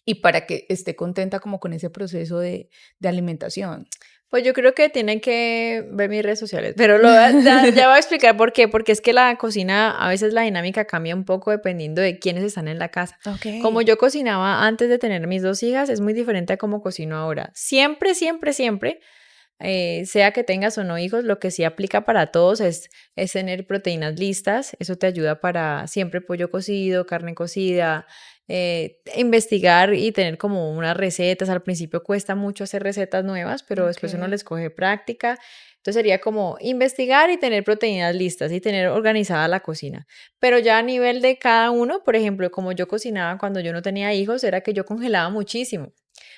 y para que esté contenta como con ese proceso de alimentación? Pues yo creo que tienen que ver mis redes sociales, pero ya voy a explicar por qué, porque es que la cocina, a veces la dinámica cambia un poco dependiendo de quiénes están en la casa. Como Ok. yo cocinaba antes de tener mis 2 hijas, es muy diferente a cómo cocino ahora. Siempre, siempre, siempre, sea que tengas o no hijos, lo que sí aplica para todos es tener proteínas listas. Eso te ayuda para siempre pollo cocido, carne cocida, investigar y tener como unas recetas. Al principio cuesta mucho hacer recetas nuevas, pero después uno Ok. les coge práctica. Entonces sería como investigar y tener proteínas listas y tener organizada la cocina. Pero ya a nivel de cada uno, por ejemplo, como yo cocinaba cuando yo no tenía hijos, era que yo congelaba muchísimo.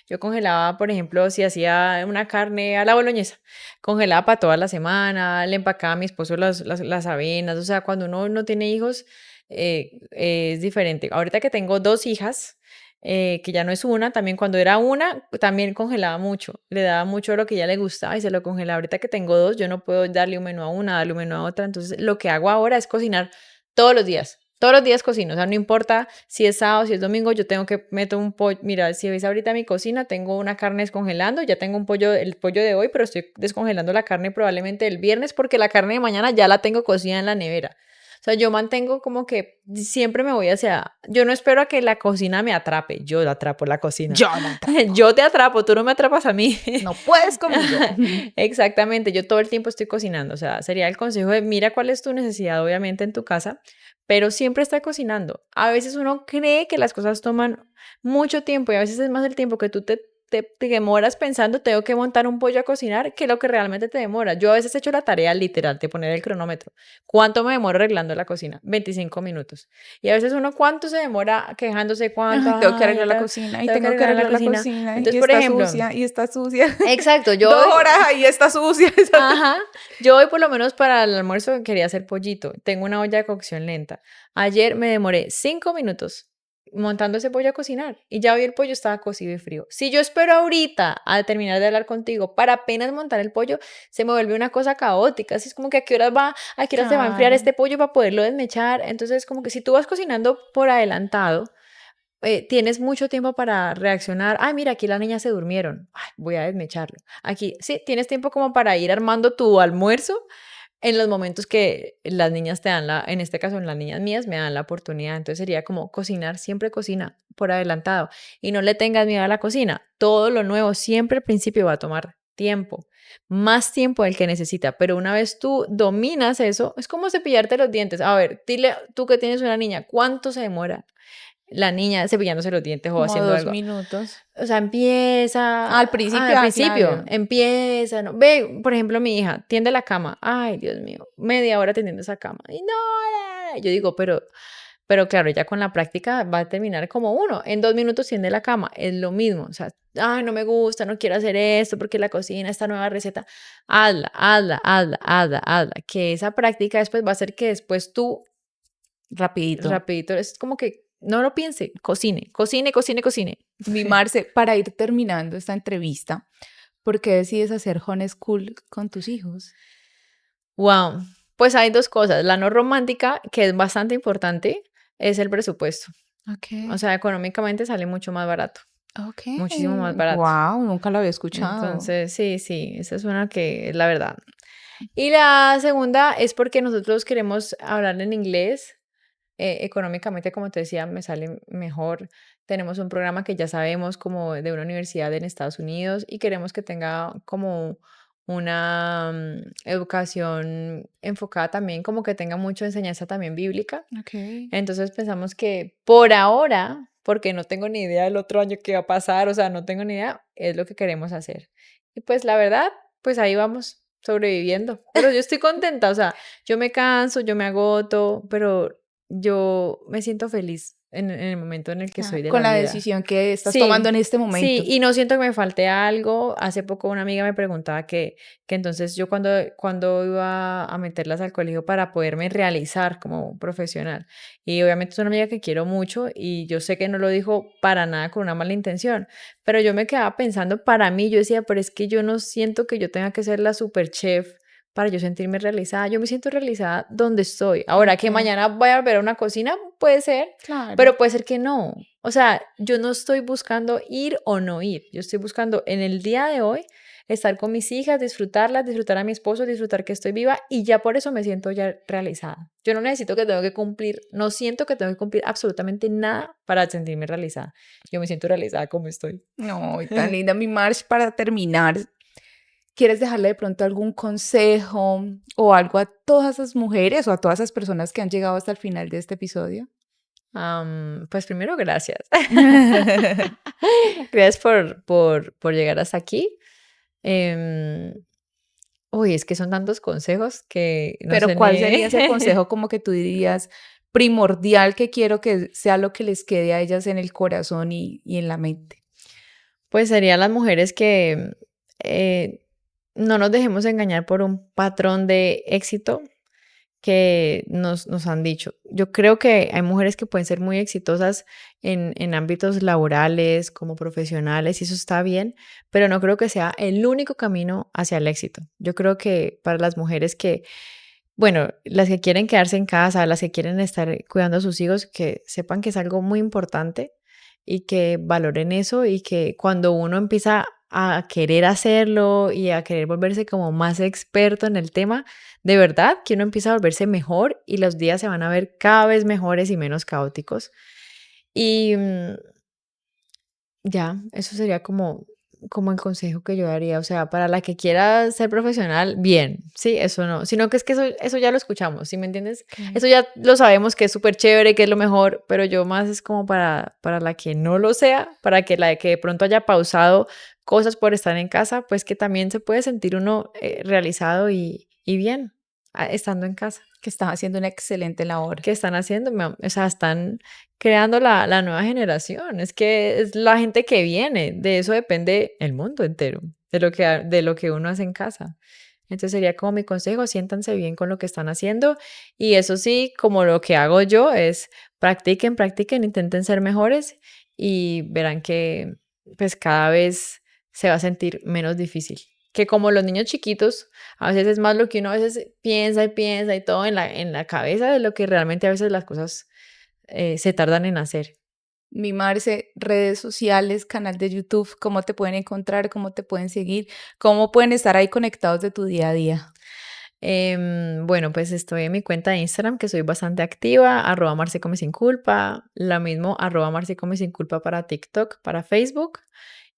Yo congelaba, por ejemplo, si hacía una carne a la boloñesa, congelaba para toda la semana, le empacaba a mi esposo las avenas, o sea, cuando uno no tiene hijos, es diferente. Ahorita que tengo 2 hijas, que ya no es una, también cuando era una, también congelaba mucho, le daba mucho lo que ella le gustaba y se lo congelaba. Ahorita que tengo 2, yo no puedo darle un menú a una, darle un menú a otra, entonces lo que hago ahora es cocinar todos los días. Todos los días cocino, o sea, no importa si es sábado, si es domingo, yo tengo que meter un pollo. Mira, si ves ahorita mi cocina, tengo una carne descongelando, ya tengo un pollo, el pollo de hoy, pero estoy descongelando la carne probablemente el viernes porque la carne de mañana ya la tengo cocida en la nevera. O sea, yo mantengo como que siempre me voy hacia, yo no espero a que la cocina me atrape, yo la atrapo la cocina. Yo la atrapo. Yo te atrapo, tú no me atrapas a mí. No puedes conmigo. Exactamente, yo todo el tiempo estoy cocinando, o sea, sería el consejo de mira cuál es tu necesidad obviamente en tu casa, pero siempre está cocinando. A veces uno cree que las cosas toman mucho tiempo y a veces es más el tiempo que tú te demoras pensando, tengo que montar un pollo a cocinar, que lo que realmente te demora. Yo a veces he hecho la tarea literal de poner el cronómetro. ¿Cuánto me demoro arreglando la cocina? 25 minutos. Y a veces uno, ¿cuánto se demora quejándose? ¿Cuánto? Ay, tengo que Ay, arreglar la cocina y tengo que tengo que arreglar la arreglar la cocina. cocina y Entonces, por está ejemplo, sucia y está sucia. exacto, yo 2 horas ahí está sucia. ajá, yo hoy por lo menos para el almuerzo quería hacer pollito. Tengo una olla de cocción lenta. Ayer me demoré 5 minutos montando ese pollo a cocinar y ya hoy el pollo estaba cocido y frío. Si yo espero ahorita a terminar de hablar contigo para apenas montar el pollo, se me vuelve una cosa caótica. Así es como que a qué horas se va a enfriar Claro. este pollo para poderlo desmechar. Entonces, como que si tú vas cocinando por adelantado, tienes mucho tiempo para reaccionar. Ay, mira, aquí las niñas se durmieron. Ay, voy a desmecharlo. Aquí, sí, tienes tiempo como para ir armando tu almuerzo en los momentos que las niñas te dan en este caso, las niñas mías me dan la oportunidad. Entonces sería como cocinar, siempre cocina por adelantado y no le tengas miedo a la cocina. Todo lo nuevo siempre al principio va a tomar tiempo, más tiempo del que necesita, pero una vez tú dominas eso, es como cepillarte los dientes. A ver, dile tú que tienes una niña, ¿cuánto se demora la niña cepillándose los dientes o Como haciendo dos algo? minutos. O sea, empieza Al principio, al principio, claro. empieza, ¿no? Ve, por ejemplo, mi hija tiende la cama. Ay, Dios mío, media hora tendiendo esa cama. Y no, yo digo, pero claro, ya con la práctica va a terminar como uno. En 2 minutos tiende la cama, es lo mismo. O sea, ay, no me gusta, no quiero hacer esto porque la cocina, esta nueva receta. Hazla, hazla, hazla, hazla, hazla. Que esa práctica después va a hacer que después tú Rapidito. rapidito, es como que no lo piense, cocine, cocine, cocine, cocine. Mi Marce, para ir terminando esta entrevista, ¿por qué decides hacer homeschool con tus hijos? Wow, pues hay 2 cosas. La no romántica, que es bastante importante, es el presupuesto. O Ok. sea, económicamente sale mucho más barato, Ok. muchísimo más barato. Wow, nunca lo había escuchado. Entonces, sí, sí, esa es una que es la verdad. Y la segunda es porque nosotros queremos hablar en inglés. Económicamente, como te decía, me sale mejor. Tenemos un programa que ya sabemos como de una universidad en Estados Unidos y queremos que tenga como una educación enfocada también, como que tenga mucha enseñanza también bíblica. Ok. Entonces pensamos que por ahora, porque no tengo ni idea del otro año qué va a pasar, o sea, no tengo ni idea, es lo que queremos hacer. Y pues la verdad, pues ahí vamos sobreviviendo. Pero yo estoy contenta, o sea, yo me canso, yo me agoto, pero yo me siento feliz. en el momento en el que soy de con la la vida. decisión que estás Sí, tomando en este momento. sí, y no siento que me falte algo. Hace poco una amiga me preguntaba que entonces yo cuando iba a meterlas al colegio para poderme realizar como profesional. Y obviamente es una amiga que quiero mucho y yo sé que no lo dijo para nada con una mala intención, pero yo me quedaba pensando para mí, yo decía, pero es que yo no siento que yo tenga que ser la super chef para yo sentirme realizada. Yo me siento realizada donde estoy. Ahora que Ok, mañana voy a volver a una cocina, puede ser, claro. pero puede ser que no. O sea, yo no estoy buscando ir o no ir. Yo estoy buscando en el día de hoy estar con mis hijas, disfrutarlas, disfrutar a mi esposo, disfrutar que estoy viva y ya por eso me siento ya realizada. Yo no necesito que tengo que cumplir, no siento que tengo que cumplir absolutamente nada para sentirme realizada. Yo me siento realizada como estoy. No, tan linda mi March. Para terminar, ¿quieres dejarle de pronto algún consejo o algo a todas esas mujeres o a todas esas personas que han llegado hasta el final de este episodio? Pues primero, gracias. Gracias por llegar hasta aquí. Em, Uy, es que son tantos consejos que no Pero sé ¿cuál sería ese ni... consejo como que tú dirías primordial que quiero que sea lo que les quede a ellas en el corazón y en la mente? Pues serían las mujeres que no nos dejemos engañar por un patrón de éxito que nos han dicho. Yo creo que hay mujeres que pueden ser muy exitosas en ámbitos laborales, como profesionales, y eso está bien, pero no creo que sea el único camino hacia el éxito. Yo creo que para las mujeres que, bueno, las que quieren quedarse en casa, las que quieren estar cuidando a sus hijos, que sepan que es algo muy importante y que valoren eso y que cuando uno empieza a querer hacerlo y a querer volverse como más experto en el tema, de verdad que uno empieza a volverse mejor y los días se van a ver cada vez mejores y menos caóticos. Y ya, eso sería como el consejo que yo daría. O sea, para la que quiera ser profesional, bien, sí, eso no. Sino que es que eso ya lo escuchamos, ¿sí me entiendes? Ok. Eso ya lo sabemos que es súper chévere, que es lo mejor, pero yo más es como para la que no lo sea, para que la que de pronto haya pausado cosas por estar en casa, pues que también se puede sentir uno realizado y bien estando en casa. Que estás haciendo una excelente labor. ¿Qué están haciendo? O sea, están creando la nueva generación. Es que es la gente que viene. De eso depende el mundo entero, de lo que uno hace en casa. Entonces sería como mi consejo, siéntanse bien con lo que están haciendo. Y eso sí, como lo que hago yo es practiquen, practiquen, intenten ser mejores y verán que pues cada vez se va a sentir menos difícil. Que como los niños chiquitos, a veces es más lo que uno a veces piensa y todo en la cabeza de lo que realmente a veces las cosas se tardan en hacer. Mi Marce, redes sociales, canal de YouTube, ¿cómo te pueden encontrar? ¿Cómo te pueden seguir? ¿Cómo pueden estar ahí conectados de tu día a día? Bueno, pues estoy en mi cuenta de Instagram, que soy bastante activa, @Marce Come Sin Culpa, la mismo @Marce Come Sin Culpa para TikTok, para Facebook.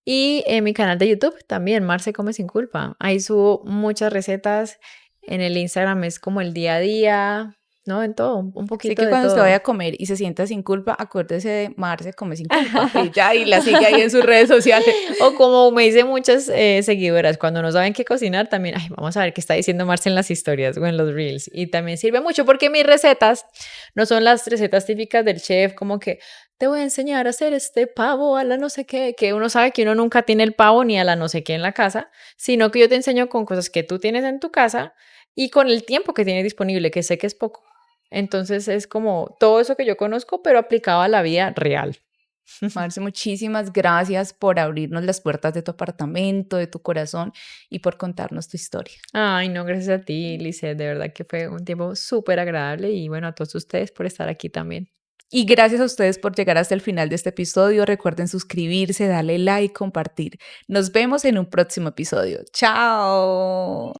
Y en mi canal de YouTube también, Marce Come Sin Culpa. Ahí subo muchas recetas. En el Instagram es como el día a día, ¿no? En todo, un Así poquito que de cuando usted vaya todo. a comer y se sienta sin culpa, acuérdese de Marce come sin culpa. Y ya, y la sigue ahí en sus redes sociales. O como me dicen muchas seguidoras, cuando no saben qué cocinar, también, ay, vamos a ver qué está diciendo Marce en las historias o en los reels. Y también sirve mucho porque mis recetas no son las recetas típicas del chef, como que te voy a enseñar a hacer este pavo a la no sé qué, que uno sabe que uno nunca tiene el pavo ni a la no sé qué en la casa, sino que yo te enseño con cosas que tú tienes en tu casa y con el tiempo que tienes disponible, que sé que es poco. Entonces es como todo eso que yo conozco, pero aplicado a la vida real. Marce, muchísimas gracias por abrirnos las puertas de tu apartamento, de tu corazón y por contarnos tu historia. Ay, no, gracias a ti, Lice. De verdad que fue un tiempo súper agradable y bueno, a todos ustedes por estar aquí también. Y gracias a ustedes por llegar hasta el final de este episodio. Recuerden suscribirse, darle like, compartir. Nos vemos en un próximo episodio. Chao.